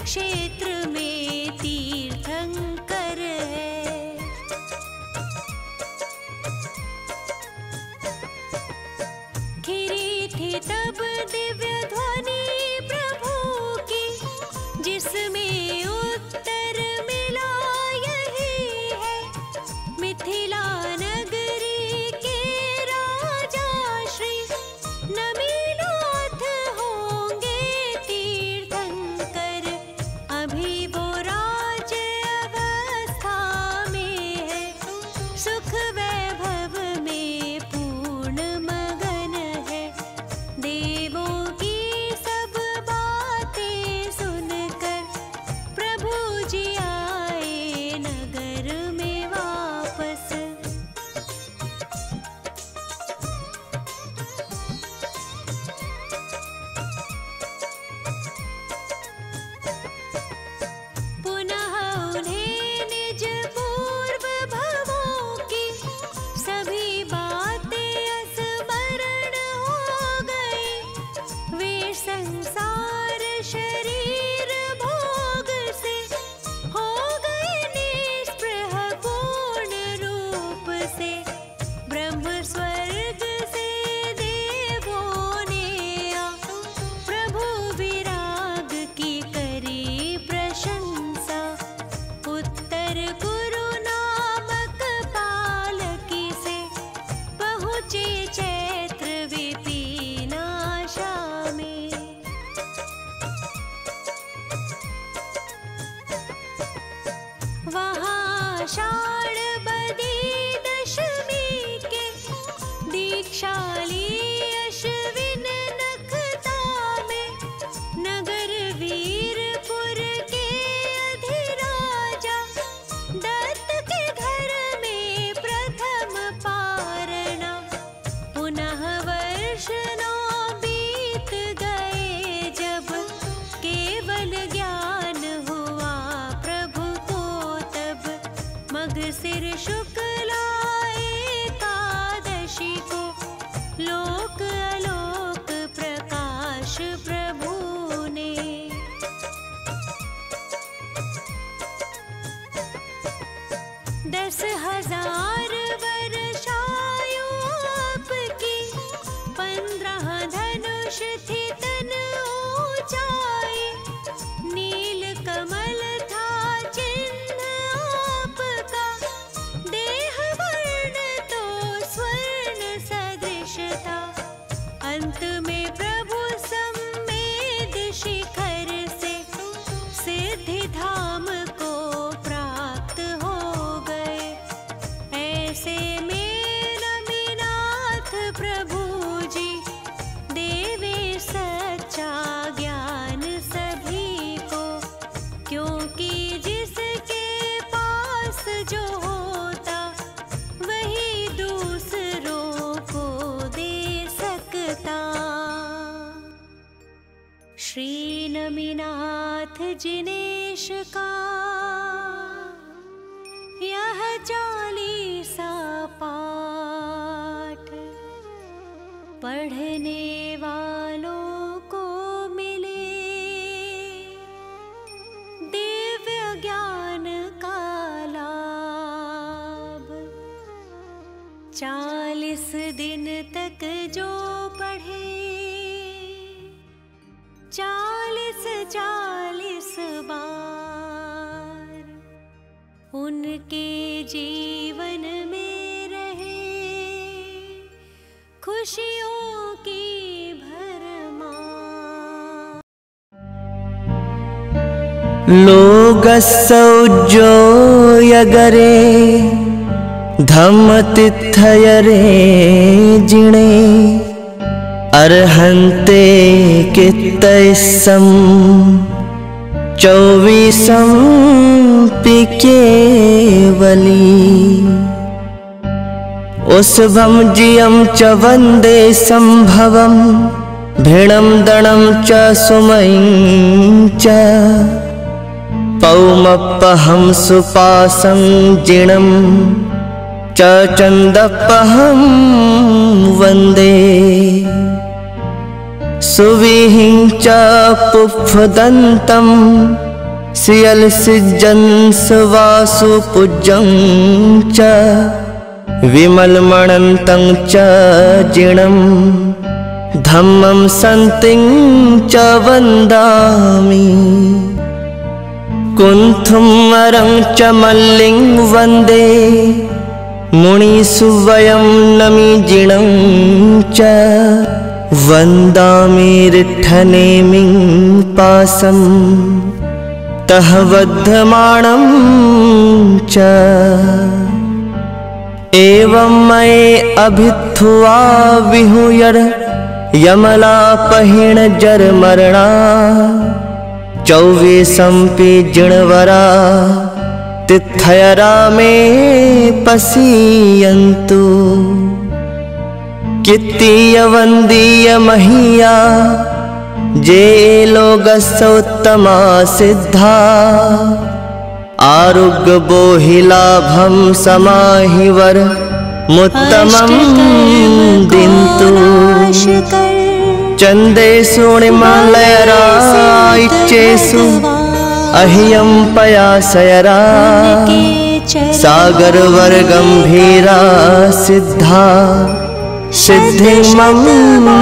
B: क्षेत्र में तीर्थंकर है। घिरी थी तब दिव्य ध्वनि प्रभु की, जिसमें उत्तर मिला यही है, मिथिला नगरी के राजा श्री नमीनाथ होंगे तीर्थंकर। अभी वो राज्य अवस्था में है, सुख वैभव में पूर्ण मगन है। देवों की सब बातें सुनकर प्रभु जी आए नगर में वापस। पुनः उन्हें निज पूर्व भवों की सभी बातें स्मरण हो गई। वे संसार शरीर भोग से हो गए निस्पृह पूर्ण रूप से। ब्रह्म स्वर्ग से देवों ने आ प्रभु विराग की करी प्रशंसा। उत्तर कुरु नामक पालकी से पहुँचे चैत्र विपिनाशा में। वहाँ आषाढ़ बदी दशमी के दीक्षाली अश्विन नखता में, नगर वीरपुर के अधिराजा दत्त के घर में प्रथम पारणा। पुनः वर्ष 9 बीत गए जब केवल ज्ञान हुआ प्रभु को तब। मगसिर शुक्ला एकादशी को लोक अलोक प्रकाश प्रभु ने। 10,000 वर्षायु आपकी, 15 धनुष थी तन ऊंचाई। नील कमल था चिन्ह आपका, देह वर्ण तो स्वर्ण सदृश था। अंत में प्रभु सम्मेद शिखर से सिद्धि धाम को प्राप्त हो गए। ऐसे में नमीनाथ प्रभु जी देवे सच्चा ज्ञान सभी को। क्योंकि जिसके पास जो होता वही दूसरों को दे सकता। श्री नमीनाथ जिनेश का यह 40सा पाठ पढ़ने वालों को मिले दिव्य ज्ञान का लाभ। 40 दिन तक जो पढ़े 40 बार, उनके जीवन में रहे खुशियों की भरमार।
C: लोगसौजो यगरे धम्मतिथयरे जिणे अर्हन्ते कित्तैसं 24 पिकेवली। उस्भं जियं च वन्दे संभवं भिणं दणं च सुमयं च पौमप्पहं सुपासं जिणं च चन्दप्पहं वन्दे। सुविहिं च पुफ्फदन्तं सियल सिज्जन सवासु पूज्यं च विमलमणन्तं च जिणं धम्मं संतिं च वन्दामि कुन्थुं वरं च मल्लिं वन्दे मुनिषु वयं नमि जिणं च वन्दामि रिट्ठनेमिं पासं तह बद्धमाणं च एवं मये अभित्थुआ विहुयर यमलापहिण जरमरणा चौवीसंपि जिणवरा तिथयरा मे पसीयन्तु कित्तीय वन्दीय महीया जे लोगस्सोत्तमा सिद्धा आरुग्य बोहिलाभं समाहिवर मुत्तमं दिन्तु चन्देषु निमलयराइच्चेषु अह्यं पयासयरा सागरवर्गम्भीरा सिद्धा सिद्धिं मम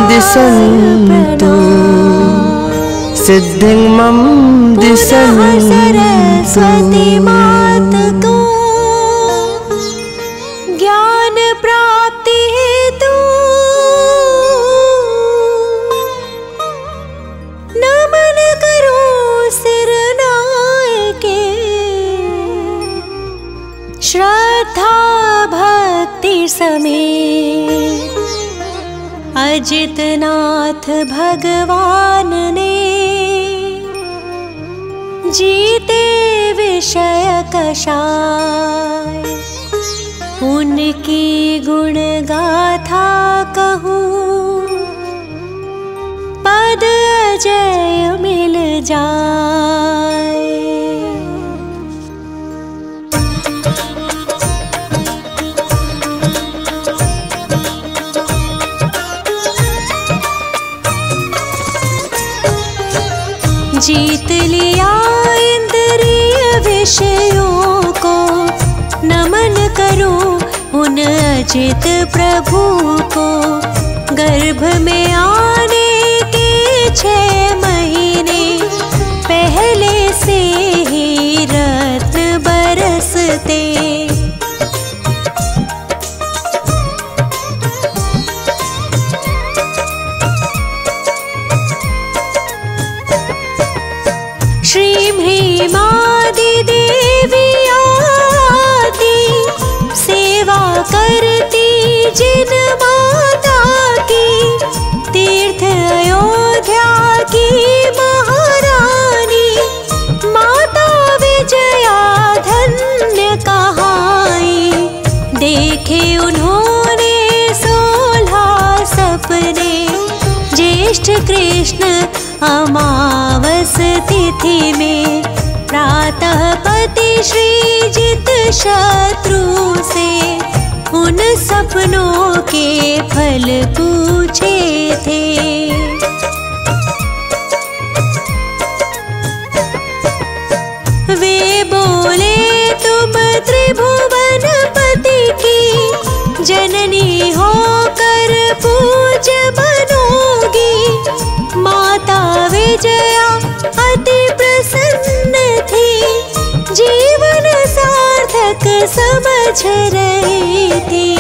C: दिशन्तु सिद्धिं मम
B: सरस्वती मात को ज्ञान प्राप्ति हेतु नमन करो सिरनाय के श्रद्धा भक्ति समेत अजितनाथ भगवान ने जीते विषय कषाय उनकी गुण गाथा कहूँ पद अजय मिल जाए। जीत लिया इंद्रिय विषयों को नमन करो उन अजित प्रभु को गर्भ में आने के 6 महीने पहले से ही रत्न बरसते मादी देवी आदि सेवा करती जिन माता की तीर्थ अयोध्या की महारानी माता विजया धन्य कहाई देखे उन्होंने 16 सपने ज्येष्ठ कृष्ण अमावस तिथि में प्रातः पति श्रीजित शत्रु से उन सपनों के फल पूछे थे। वे बोले तुम त्रिभुवनपति की जननी होकर पूज्य बनोगी। माता विजया अति प्रसन्न थी जीवन सार्थक समझ रही थी।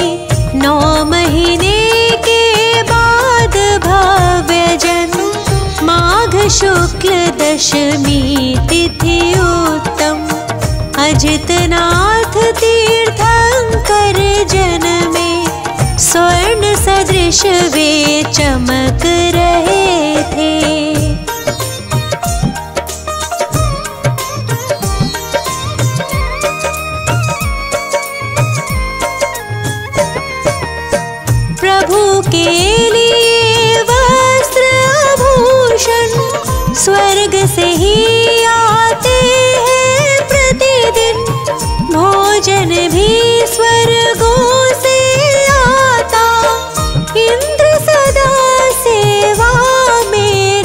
B: 9 महीने के बाद भव्य जन्म माघ शुक्ल दशमी तिथि उत्तम अजितनाथ तीर्थंकर जन्मे स्वर्ण सदृश वे चमक रहे थे। प्रभु के लिए वस्त्र आभूषण स्वर्ग से ही आते हैं प्रतिदिन भोजन भी स्वर्गों से आता इंद्र सदा सेवा में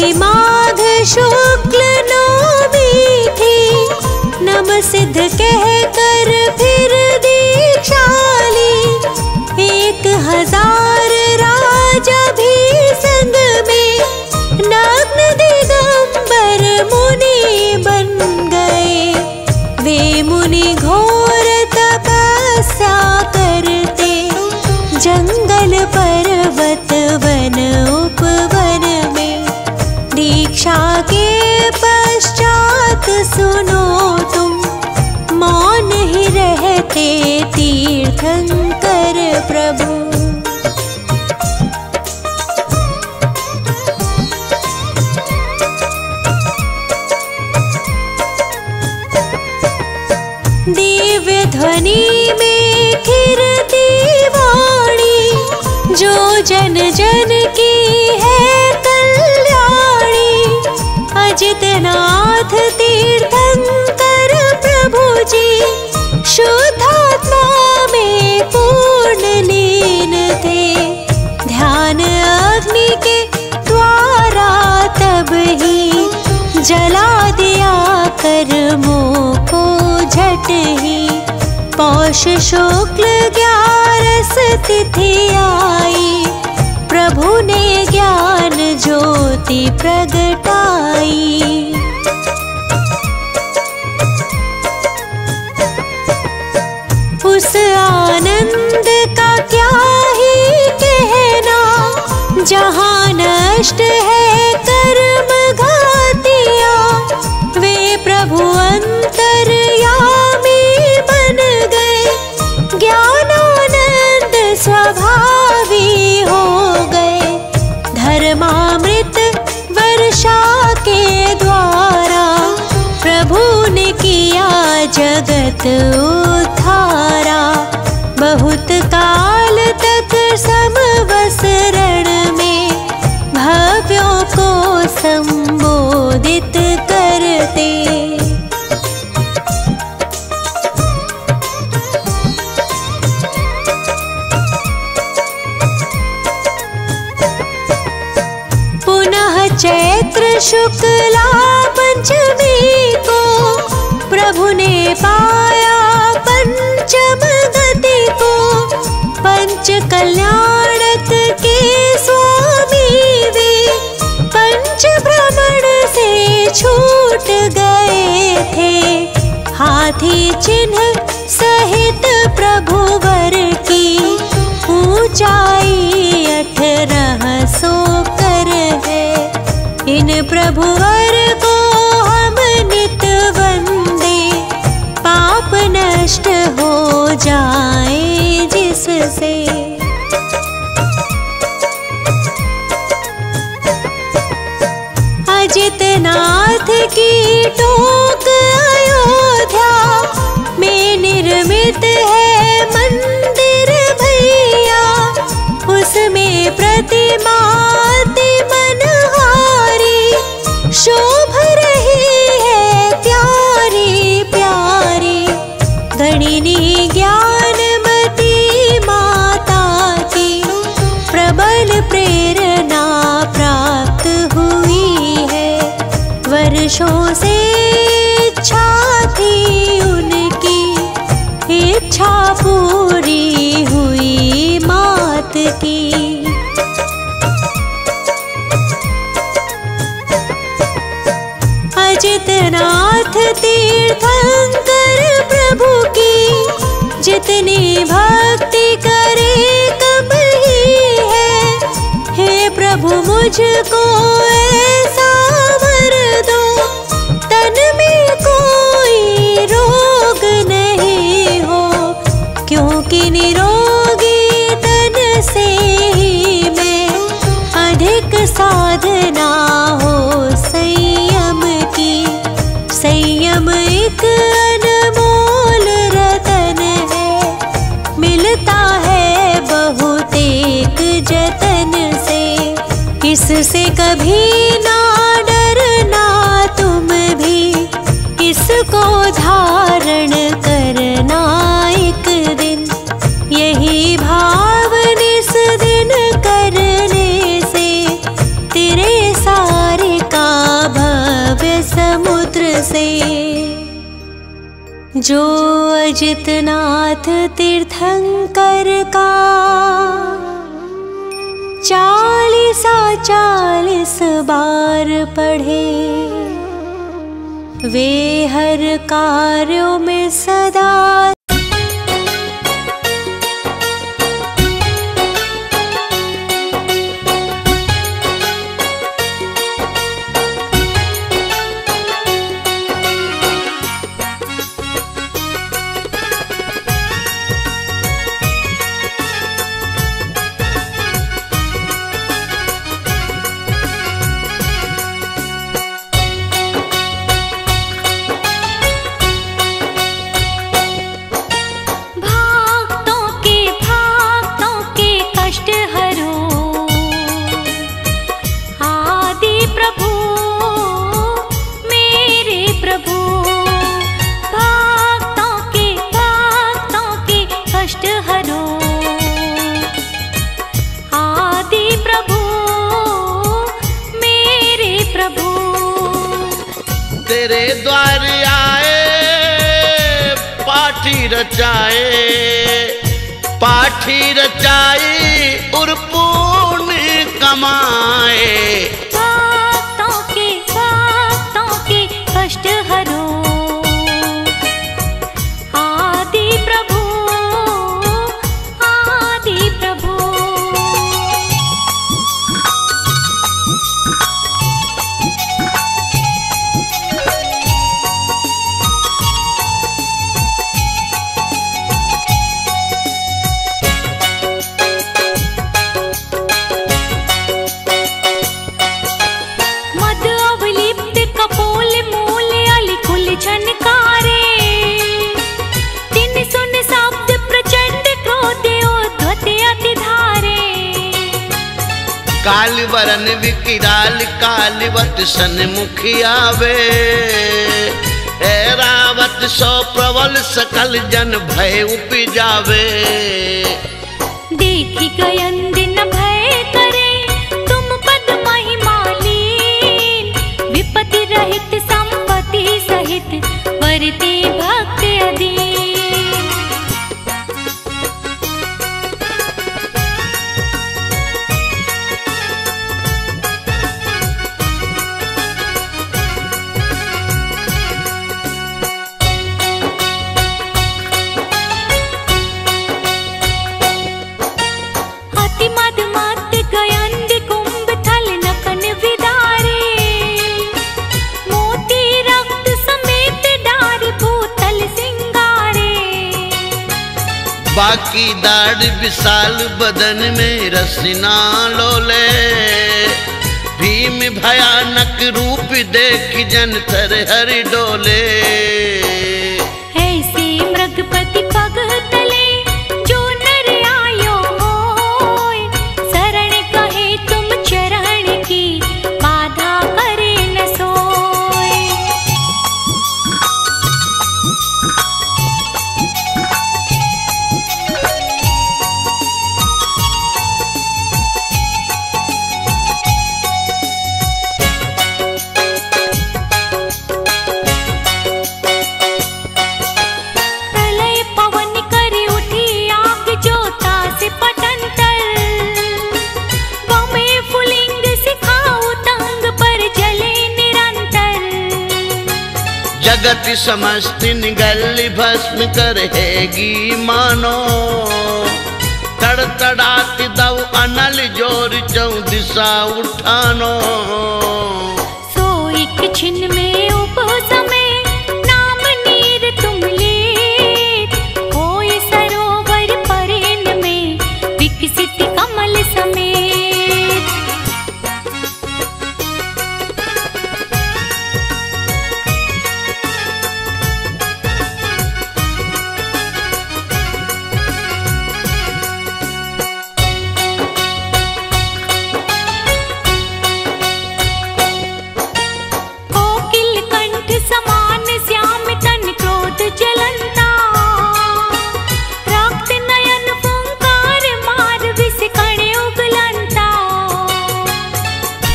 B: वही माघ शुक्ल नौमी थी, नम सिद्ध कह कर फिर दीक्षा ली। 1000 राजा भी संग में नग्न दिगंबर मुनि बन गए। वे मुनि घोर तपस्या करते, जंगल पर्वत वन उपवन में। दीक्षा के पश्चात सुनो तुम, मौन ही रहते तीर्थंकर प्रभु। दिव्य ध्वनि में खिरती वाणी, जो जन जन की है कल्याणी। अजितनाथ तीर्थंकर प्रभु जी, शुद्धात्मा में पूर्ण लीन थे। ध्यान अग्नि के द्वारा तब ही जला दिया कर्मों को झट ही। पौष शुक्ल 11 तिथि आई, प्रभु ने ज्ञान ज्योति प्रगटाई। उस आनंद का क्या ही कहना, जहाँ नष्ट है कर्म घातिया। वे प्रभु अंतर्यामी बन गए, ज्ञानानंद स्वभावी हो गए। धर्मामृत वर्षा के द्वारा प्रभु ने किया जगत उद्धारा। बहुत काल तक समवसरण में भव्यों को संबोधित करते। पुनः चैत्र शुक्ला पंचमी को प्रभु ने पाया पंचम गति को। पंच कल्याणक के स्वामी वे, पंच भ्रमण से छूट गए थे। हाथी चिन्ह सहित प्रभु वर की, ऊंचाई 1800 कर है। इन प्रभु वर को हम नित वंदे, पाप नष्ट हो जाए जिससे। अजितनाथ की टोक अयोध्या में निर्मित है मंदिर भैया। उसमें प्रतिमा अति मनहारी, शोभ रही है प्यारी प्यारी। गणिनी ज्ञानमती माता की प्रबल प्रेरणा प्राप्त हुई है। वर्षों से इच्छा थी उनकी, इच्छा पूरी हुई मात की। अजितनाथ तीर्थंकर प्रभु की, जितनी भक्ति करे कम ही है। हे प्रभु मुझको ऐसा वर दो, तन में कोई रोग नहीं हो। क्योंकि निरोगी तन से ही मैं, अधिक साधना हो संयम की। संयम एक अनमोल रतन है, मिलता है बहुत एक जतन से। इससे कभी ना डरना तुम भी, इसको धारण करना एक दिन। यही भाव निस दिन करने से तेरे सारे से। जो अजितनाथ तीर्थंकर का 40 बार पढ़े, वे हर कार्यों में सदा
A: तेरे द्वार आए, पाठी रचाए और पुण्य कमाए।
B: भक्तों के कष्ट हरो, आदि प्रभु आदि प्रभु।
A: काल वरन विकिराल कालवत सन्मुखी आवे, ऐरावत सौ प्रबल सकल जन भय उपजावे।
B: देखी गयन दिन भय करे तुम पद महिमालीन, विपत्ति रहित संपत्ति सहित वरते भक्त अधीन।
A: बाकी दाढ़ विशाल बदन में रसना लोले, भीम भयानक रूप देख जन थर हर डोले।
B: ऐसे मृगपति पग तले जो नर आयो होय, शरण कहे तुम चरण की बाधा करे न सोय।
A: जगत समस्त निगल भस्म करहेगी मानो, तड़तड़ात दव अनल जोर चौ दिशा उठानो।
B: सो एक छिन में उपसमे नाम नीर तुम लेत, होय सरोवर परेन में विकसित कमल समेत।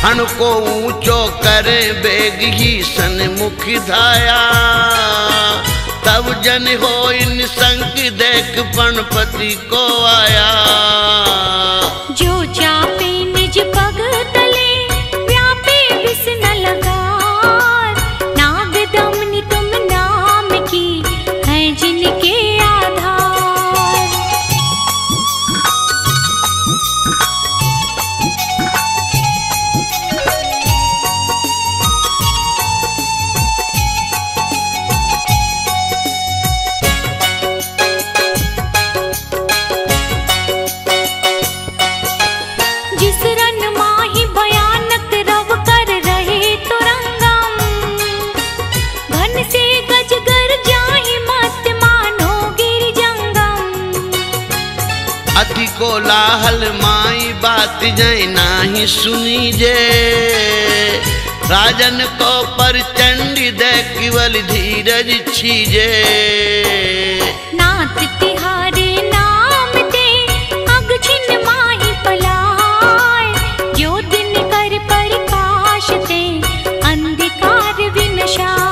A: हण को ऊंचो करे बेग ही सन्मुख धाया। तब जन हो निसंक देख पणपति को आया।
B: जो चापे निज पग तले व्यापे विष न लगार। नाग दमनी तुम नाम की है जिनके आधार। जिस रन माही भयानक रव कर रहे तुरंगम। घन से गजगर जाहि मत मानो गिर जंगम।
A: अति कोलाहल माई बात जय नाही सुनी जे। राजन को परचंडी दे केवल धीरज छीजे।
B: नाथ तिहारे नाम ते अग छिन माही पलाय। जो दिन कर प्रकाश ते अंधकार विनशाय।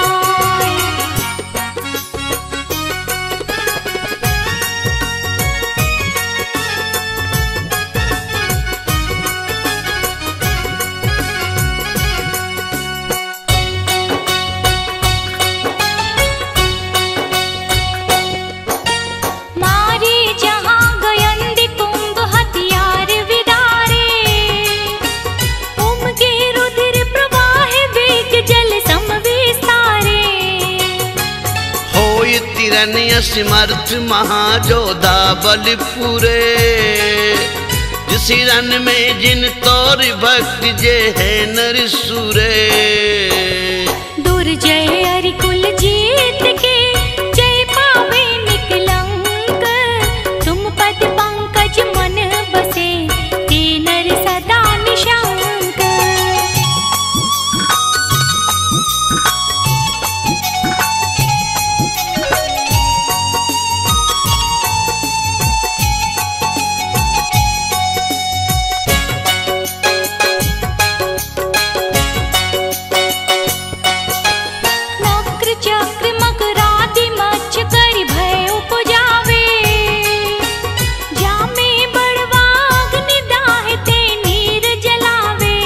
B: मारे जहाँ गयंद कुंभ हथियार विदारे। उमगे रुधिर प्रवाह वेग जल सम विस्तारे।
A: होय तिरन्य समर्थ महाजोधा बल पूरे। जिस रन में जिन तोर भक्त जे है नर सूरे।
B: दुर्जय अरिकुल जीत के जय पावे निकलंक। तुम पद पंकज मन बसे ते नर सदा निशंक। नक्र चक्र मकरादि मच्छ कर भय उपजावे। जामे बड़वा अग्नि दाहते नीर जलावे।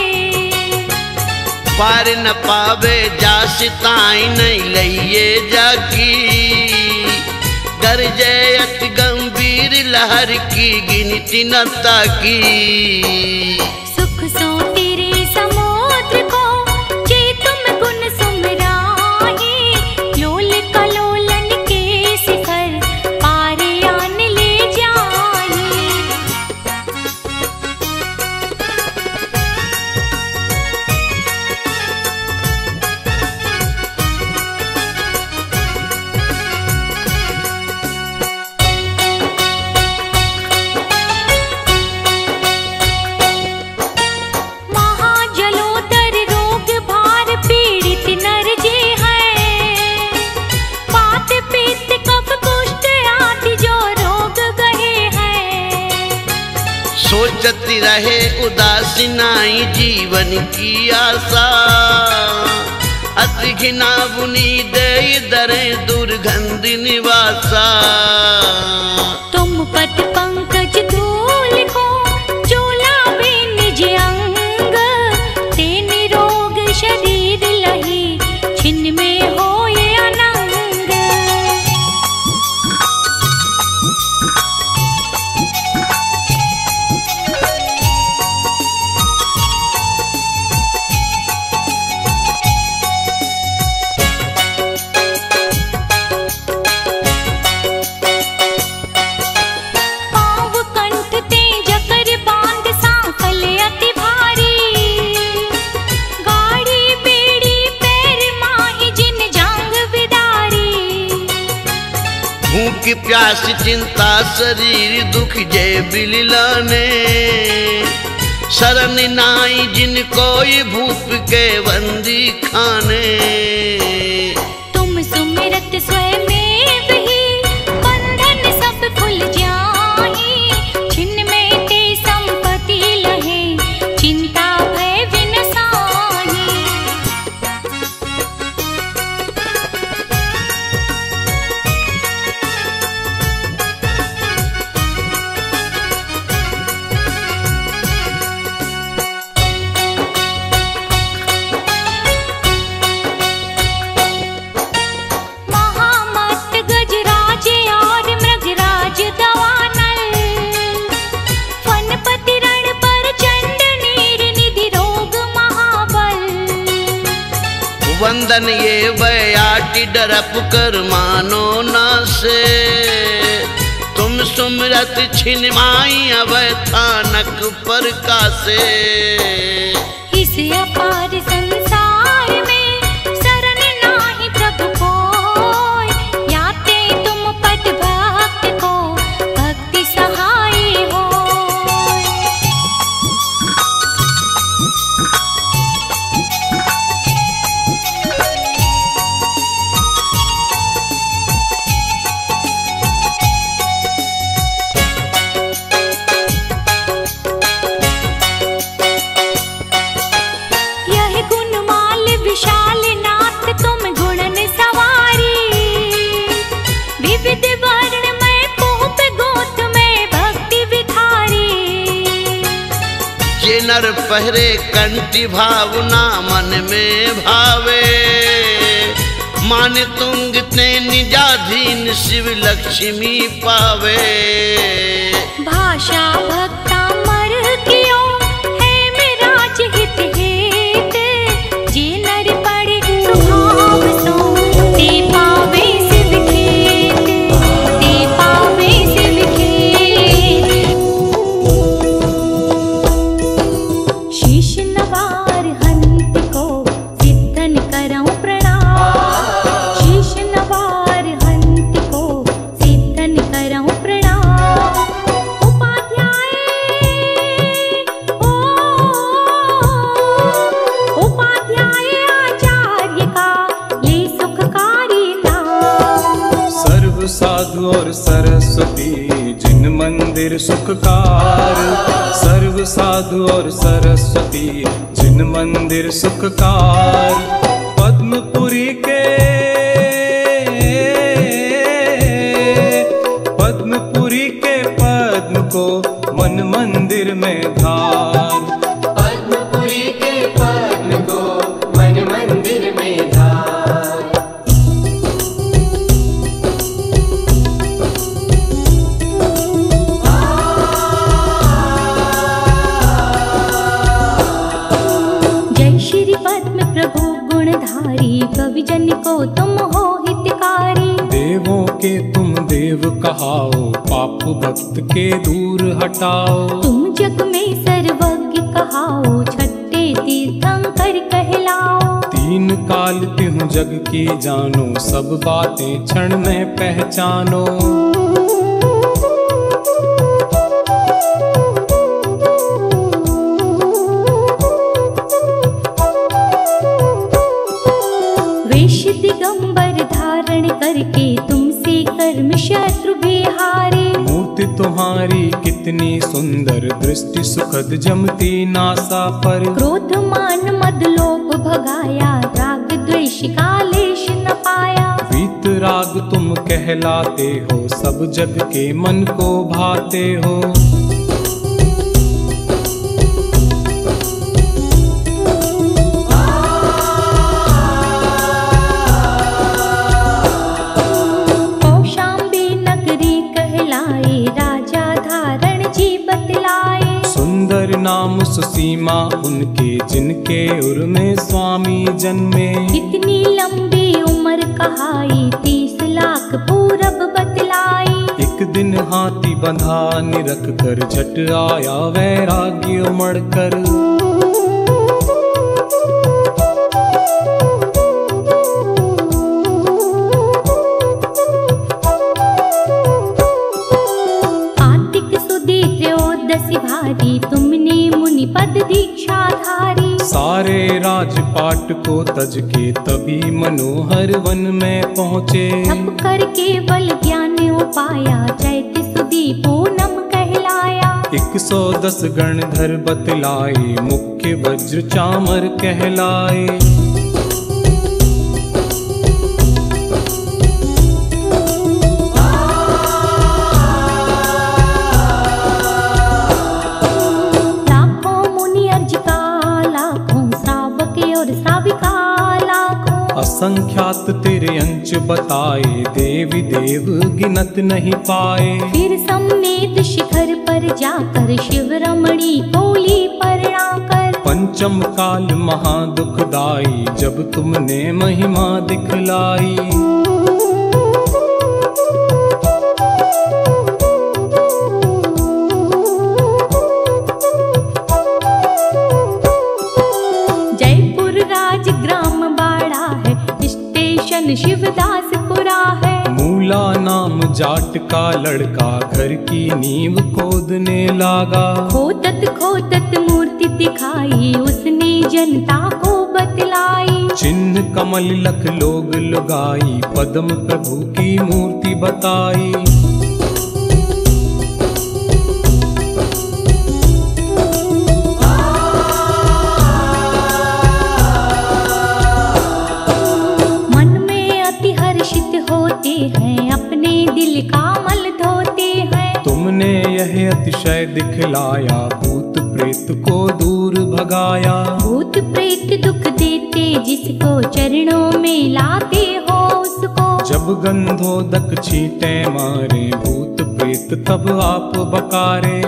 A: पार न पावे जास ताई नहीं लइए जाकी। गरजे अति गंभीर लहर की गिनती न ताकी।
B: सुख सो तेरे समुद्र को जे तुम गुण सुमराही। लोल कलोलन के शिखर पार आन ले जाही। महाजलोदर रोग भार पीड़ित नर जे हैं। वात पित्त कफ कुष्ठ आदि जो रोग गहे हैं।
A: सोचती रहे उदासीनाई जीवन की आशा। अति घिना बुनी दे दरे दुर्गंध निवासा।
B: तुम पद पंकज धूल को चोलावे निज अंग। ते निरोग शरीर लही छिन में होए अनंग। पाँव कंठ ते जकर बांध सांकल अति भारी। गाड़ी बेड़ी पैर माही जिन जांग बिदारी।
A: भूख प्यास चिंता शरीर दुख जय बिललाने। शरण नाई जिन कोई भूप के बंदी खाने।
B: तुम सुमिरत स्वयं ही बंधन सब खुल जाही। छिन में ते संपत्ति लहे चिंता भय विनसा।
A: वंदन ये बयाटी डरप कर मानो न से, तुम सुमरत छिनमाई अब थानक पर कासे।
B: इस अपार संसार में शरण नाही प्रभु कोय, याते तुम पद भक्त को भक्ति सहाय होय।
A: नर पहरे कंठी भावना मन में भावे, मान तुंग ते निजाधीन शिव लक्ष्मी पावे।
B: भाषा भक्ता मर कियो है मेरा हित हेत, जे नर पड़े स्वभाव सो ते पावे शिव खेत, ते पावे शिव खेत। शीश नवार हंत को सिद्धन करऊं प्रणाम, शीश नवार हंत को सिद्धन करऊं प्रणाम। उपाध्याय उपाध्याय आचार्य का ये सुखकारी नाम।
D: सर्व साधु और सरस्वती जिन मंदिर सुखकार, सर्व साधु और सरस्वती जिन मंदिर सुखकार। पद्मपुरी के पद्म को मन मंदिर में धार,
E: पद्मपुरी के पद्म को मन मंदिर में धार।
B: जय श्री पद्म प्रभु गुणधारी, कवि जन को तुम हो हितकारी।
D: देवों के तुम देव कहाओ, पाप भक्त के दूर हटाओ।
B: तुम जग में सर्वज्ञ कहाओ, छठे तीर्थंकर कहलाओ।
D: तीन काल तिहु जग की जानो, सब बातें क्षण में पहचानो।
B: वेश दिगंबर धारण करके तुमसे कर्म शत्रु बिहारे।
D: मूर्ति तुम्हारी कितनी सुंदर, दृष्टि सुखद जमती नासा पर।
B: क्रोध मान मद लोभ भगाया, राग द्वेष कालेश न पाया।
D: वीत राग तुम कहलाते हो, सब जग के मन को भाते हो।
B: कौशाम्बी नगरी कहलाए, राजा धारण जी बतलाए।
D: सुंदर नाम सुसीमा उनके, जिनके उर में स्वामी जन्मे।
B: इतनी लंबी उम्र कहाई, 30 लाख पूरब बतलाई।
D: एक दिन हाथी बंधा निरख कर, झट आया वैराग्य उमड़ कर।
B: आतिक सुदी त्रयोदशी भारी, तुमने मुनि पद दीक्षा धारी।
D: सारे राजपाट को तज के तभी मनोहर वन में पहुँचे।
B: तप करके बल ज्ञान उपाया, चैत सुदी पूनम कहलाया।
D: 110 गणधर बतलाए, मुख्य वज्र चामर कहलाए।
B: लाखों मुनि अर्ज का, लाखों श्रावक और श्राविका लाखों।
D: असंख्यात तेरे अंश बताए, देवी देव गिनत नहीं पाए।
B: फिर सम्मेद शिखर पर जाकर, शिव रमणी कोली परणाकर।
D: पंचम काल महादुखदाई जब तुमने महिमा दिखलाई।
B: जयपुर राजग्राम बाड़ा है, स्टेशन शिवदासपुरा है।
D: मूला नाम जाट का लड़का घर की नींव खोदने लागा।
B: खोदत खोदत मूर्ति दिखाई उसने जनता को बतलाई।
D: चिन्ह कमल लख लोग लुगाई पद्म प्रभु की मूर्ति बताई।
B: अपने दिल का मल धोते हैं।
D: तुमने यह अतिशय दिखलाया भूत प्रेत को दूर भगाया।
B: भूत प्रेत दुख देते जिसको चरणों में लाते हो उसको।
D: जब गंधोदक छींटे मारे भूत प्रेत तब आप बकारे।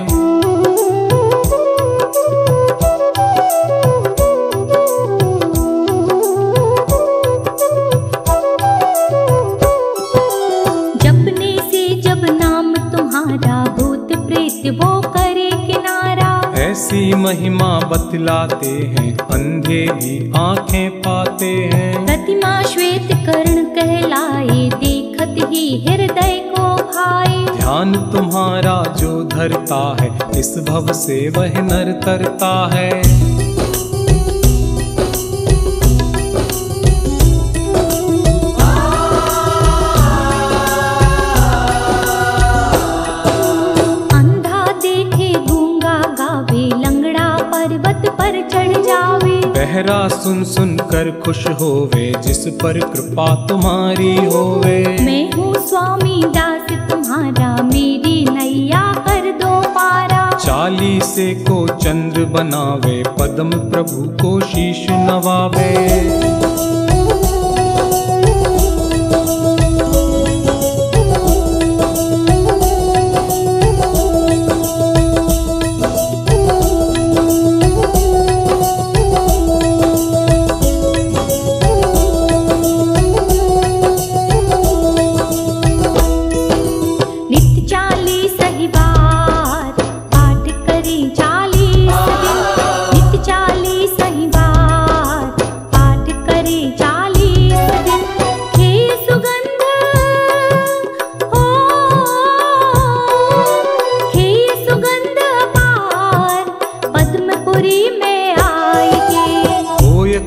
B: वो करे किनारा।
D: ऐसी महिमा बतलाते हैं अंधे भी आंखें पाते हैं।
B: प्रतिमा श्वेत कर्ण कहलाए देखत ही हृदय को भाई।
D: ध्यान तुम्हारा जो धरता है इस भव से वह नर तरता है। बहरा सुन सुन कर खुश होवे जिस पर कृपा तुम्हारी होवे।
B: मैं हूँ स्वामी दास तुम्हारा मेरी नैया कर दो पारा।
D: चालीसे को चंद्र बनावे पद्म प्रभु को शीश नवावे।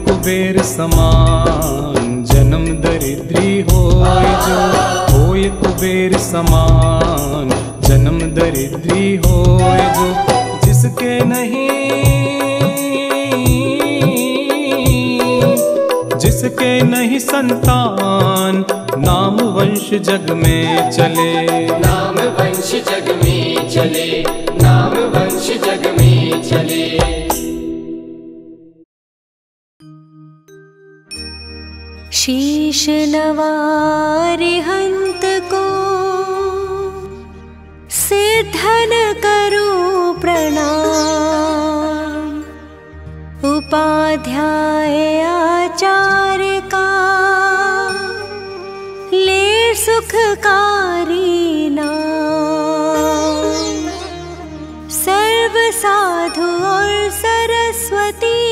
D: कुबेर समान जन्म दरिद्री होय जो। होय कुबेर समान जन्म दरिद्री होय जो। जिसके नहीं संतान नाम वंश जग में चले।
E: नाम वंश जग में चले, नाम वंश जग में चले।
F: शीश नवारिहंत को सिद्धन करूं प्रणाम। उपाध्याय आचार्य का ले सुखकारी नाम। सर्व साधु और सरस्वती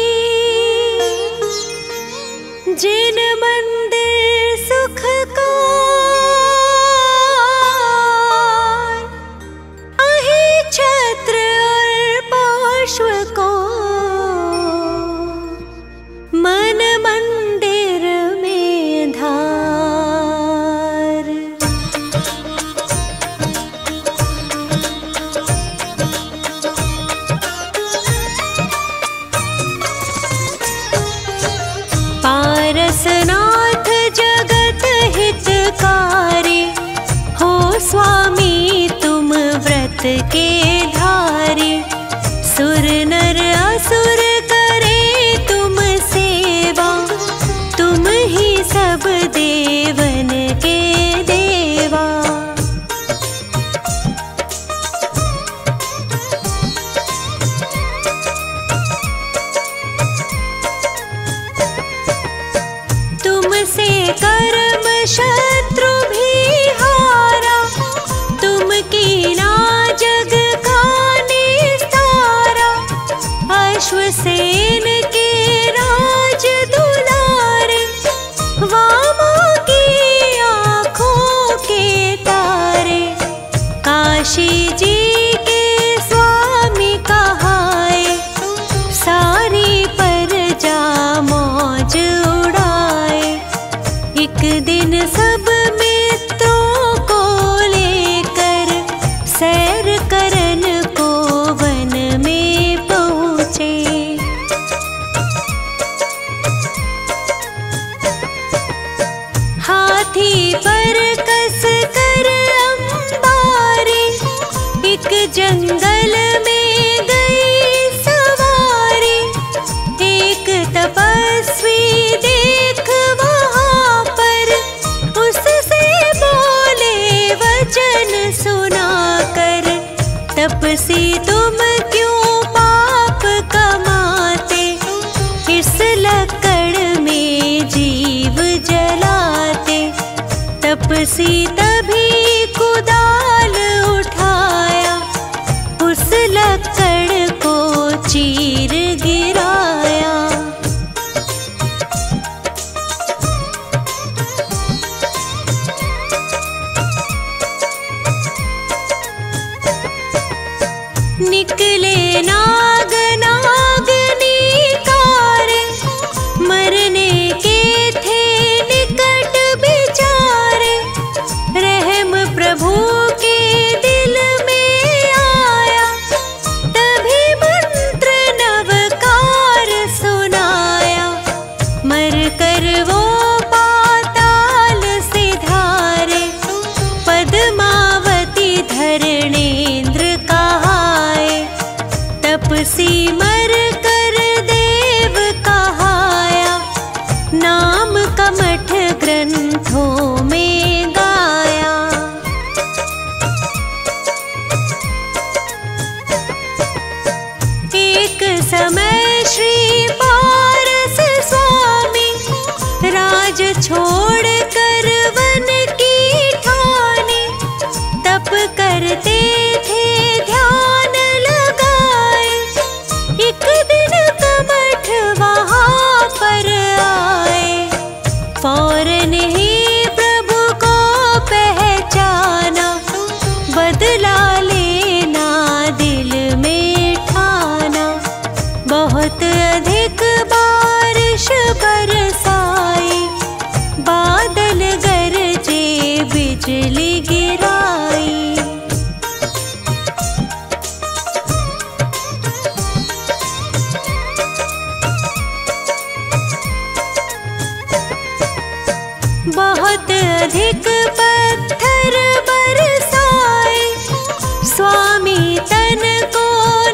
F: जिन मंदिर सुख का अहि छत्र और पार्श्व को मन मंदिर में धार। पारसनाथ जगत हितकारी हो स्वामी तुम व्रत के धारी। सुर नर असुर करे तुम सेवा तुम ही सब देवन के देवा। दिन सब मित्रों को लेकर सैर करन को वन में पहुँचे। हाथी पर कस कर अंबारी एक जंगल में गई सवारी। एक तपस्वी देख वहाँ पर उससे बोले वचन सुनाकर, तपसी तुम क्यों पाप कमाते, इस लकड़ में जीव जलाते। तपसी तभी कुदाल उठाया, उस लकड़ को चीर गिराया। निकले नाग नागनी कारे, मरने के थे निकट बिचारे। रहम प्रभु के दिल में आया, तभी मंत्र नवकार सुनाया। मर कर वो पाताल सिधारे, पद्मावती धरणेन्द्र कहाए। तपसी मर कर देव कहाया, नाम कमठ ग्रंथों में गाया। एक समय श्री पारस स्वामी राज छोड़ कर वन की ठानी। तप करते थे ध्यान लगाए, एक दिन कमठ वहाँ पर आए। फौरन ही प्रभु को पहचाना, बदला लेना दिल में ठाना। बहुत अधिक बारिश बरसाई, बादल गरजे बिजली गिराई। बहुत अधिक पत्थर बरसाए, स्वामी तन को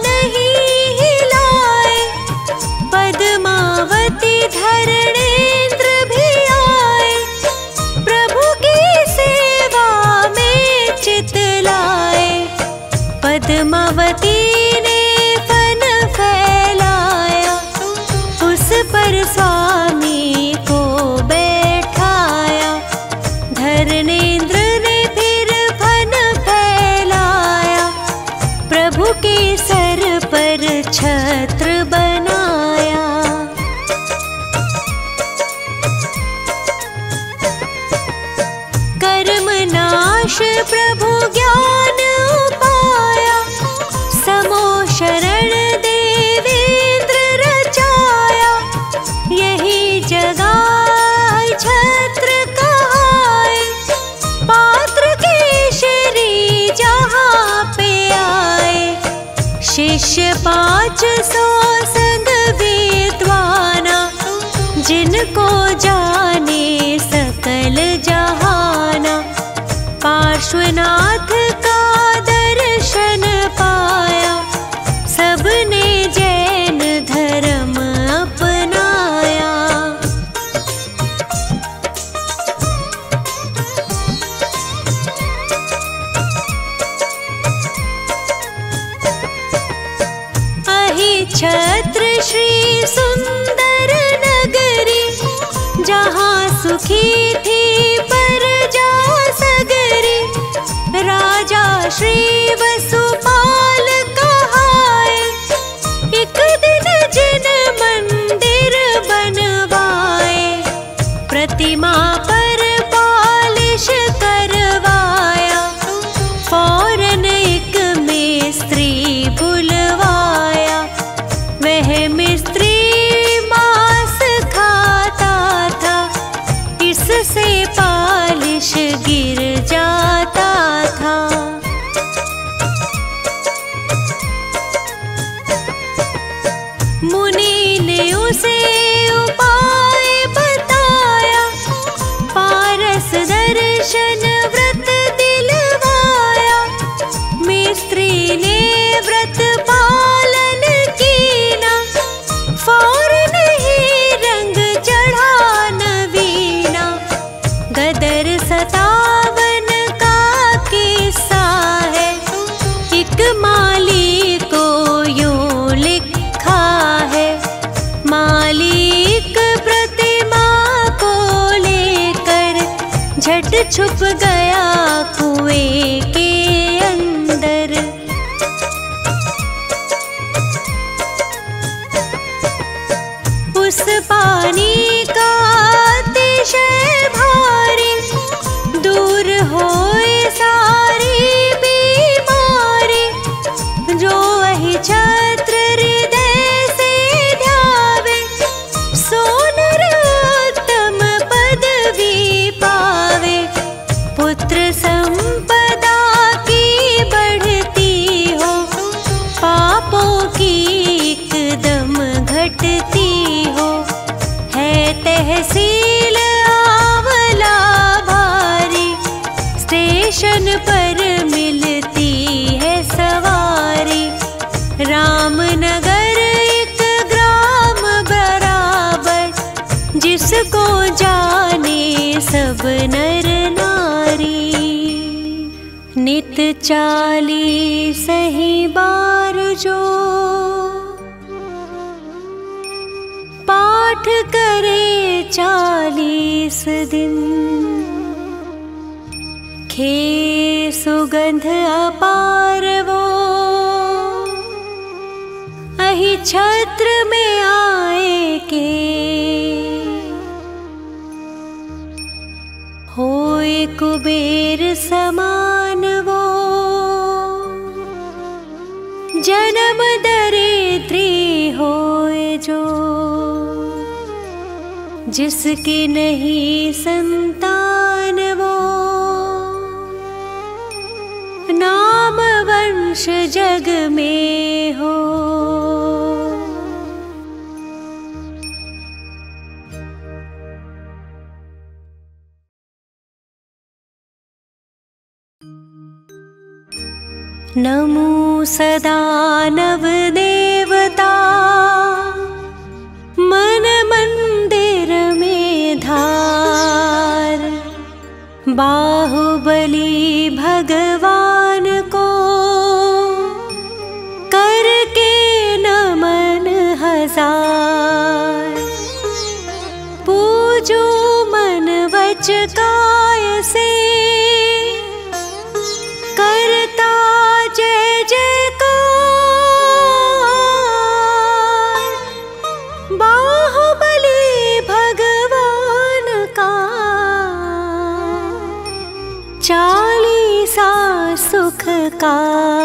F: नहीं हिलाए। पद्मावती धरणेन्द्र भी आए, प्रभु की सेवा में चित लाए। पद्मावती ने फन फैलाया, उस पर स्वामी को बैठाया। धरणेन्द्र ने फिर फन फैलाया, प्रभु के सर पर छत्र बनाया। कर्म नाश प्रभु ज्ञान पाया, समो शरण देवेंद्र रचाया। यही जगाए छत्र कहाए, पात्र केशरी जहाँ पे आए। शिष्य 500 संग विद्वाना, जिनको जाने सकल जहाना। पार्श्वनाथ का दर्शन पाया, सबने जैन धर्म अपनाया। अहि छत्र श्री सुंदर नगरी, जहाँ सुखी थी प्रजा सगरी। राजा श्री वसुपाल कहाए, एक दिन जिन मंदिर बनवाए। प्रतिमा पर पालिश करवाया, फौरन एक मिस्त्री बुलवाया। वह मिस्त्री मांस खाता था, इससे छुप गया कुएं के अंदर। उस पानी का अतिशय भारी, दूर होए सारी बीमारी। जो वही छत्र हृदय से ध्यावे, सो नरोत्तम पदवी पावे। पुत्र संपदा की बढ़ती हो, पापों की एकदम घटती हो। है तहसील आंवला भारी, स्टेशन पर मिलती है सवारी। रामनगर एक ग्राम बराबर, जिसको जाने सब नर नारी। नित 40 ही बार जो पाठ करे 40 दिन, खे सुगंध अपार वो अहि छत्र में आए के। होए कुबेर समान वो, जन्म दरिद्री होए जो। जिसकी नहीं संतान वो, नाम वंश जग में हो। नमो सदा नव देवता, मन मंदिर में धार। बाहुबली भगवान को करके नमन 1000। पूजो मन वच काय से, करता जय जयकार। बाहुबली भगवान का 40 सुखकार।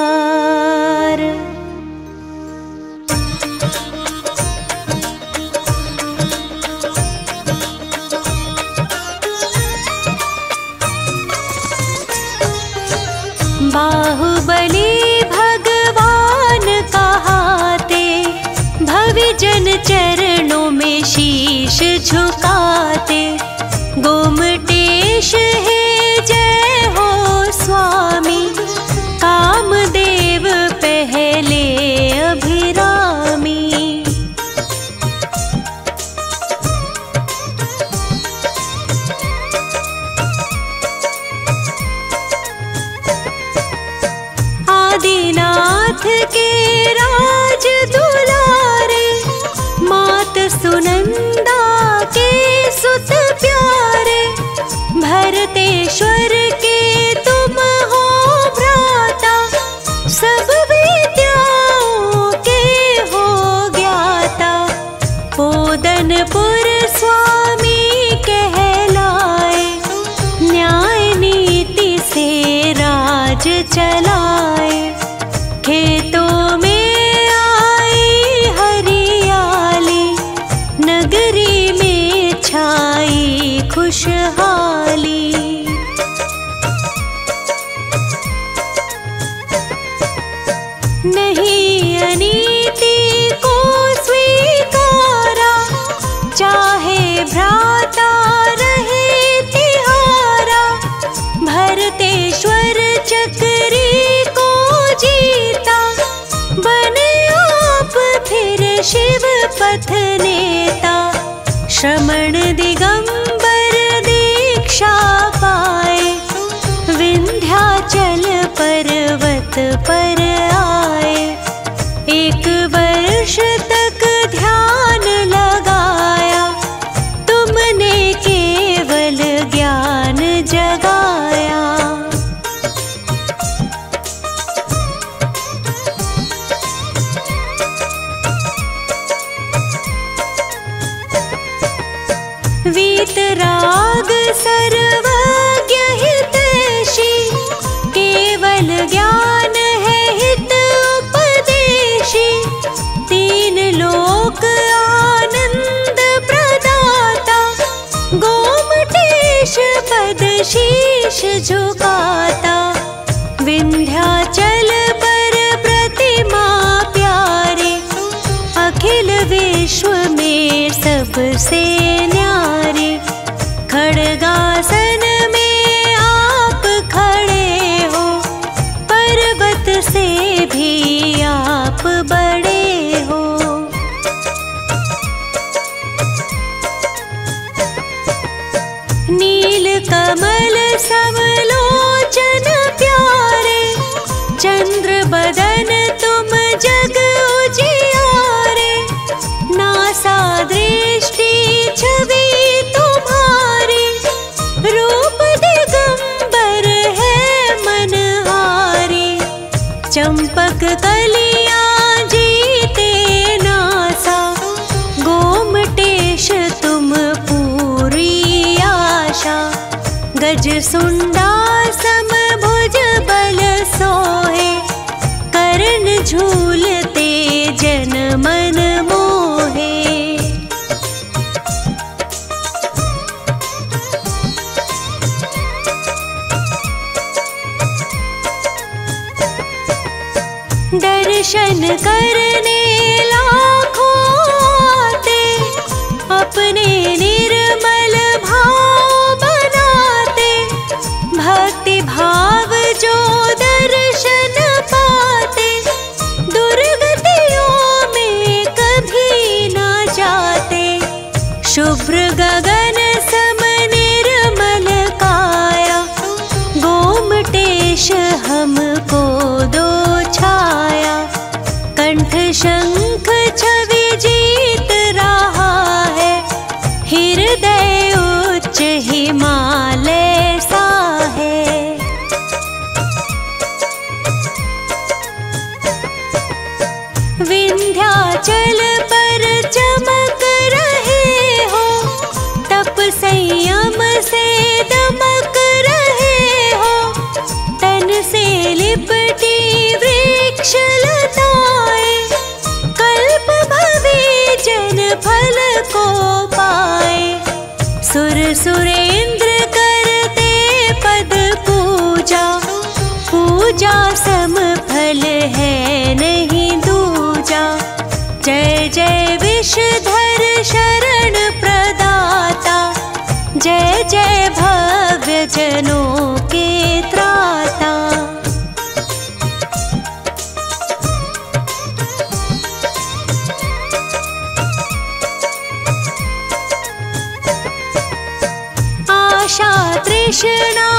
F: बाहुबली भगवान कहाते, भविजन चरणों में शीश झुकाते। गोमटेश है जय हो स्वामी, कामदेव पहले अभिरामी। आदिनाथ के राज दुलारे, मात सुनंदा के सुत प्यारे। भरतेश्वर के तुम हो भ्राता, सब विद्याओं के हो ज्ञाता। पोदनपुर स्वामी कहलाए, न्याय नीति से राज चलाए। खेतों में आई हरियाली, नगरी में छाई खुशहाली। नहीं अनीति को स्वीकारा, चाहे भ्राता रहे तिहारा। भरतेश्वर चक्री को जीता, बने आप फिर शिव पथ नेता। श्रमण दिगंबर दीक्षा पाए, विंध्याचल पर्वत पर आए। 1 वर्ष तक ध्यान लगाया, तुमने केवल ज्ञान जगा। वितराग सर्वज्ञ हितैषी, केवल ज्ञान है हित उपदेशी। तीन लोक आनंद प्रदाता, गोमटेश पद शीश झुकाता। विंध्याचल पर प्रतिमा प्यारे, अखिल विश्व में सबसे न्यारे। खड़गासन में आप खड़े हो, पर्वत से भी आप बड़े हो। नील कमल समलोचन प्यारे, चंद्र बदन तुम जग उजियारे। नासा दृष्टि छवि तुम्हारी, रूप दिगंबर है मनहारी। चंपक कलियां जीते नासा, गोमटेश तुम पूरी आशा। गज सुंडा सम भुज बल सोहे, कर्ण झूलते जन मन मोहे। दर्शन करने लाखों आते, अपने निर्मल भाव बनाते। भक्ति भाव जो दर्शन पाते, दुर्गतियों में कभी ना जाते। शुभ्र गगन सम निर्मल काया, गोमटेश हमको दो छाया। कंठ शंख छवि जीत रहा है, हृदय उच्च हिमालय सा है। विंध्याचल पर चमक रहे हो, तप संयम से दमक रहे हो। तन से लिपटी वृक्ष लताएं, कल्प भवे जन फल को पाए। सुर सुरेंद्र करते पद पूजा, पूजा सम फल है नहीं दूजा। जय जय विषधर शरण प्रदाता, जय जय भव्य जनों के त्राता। आशा तृष्णा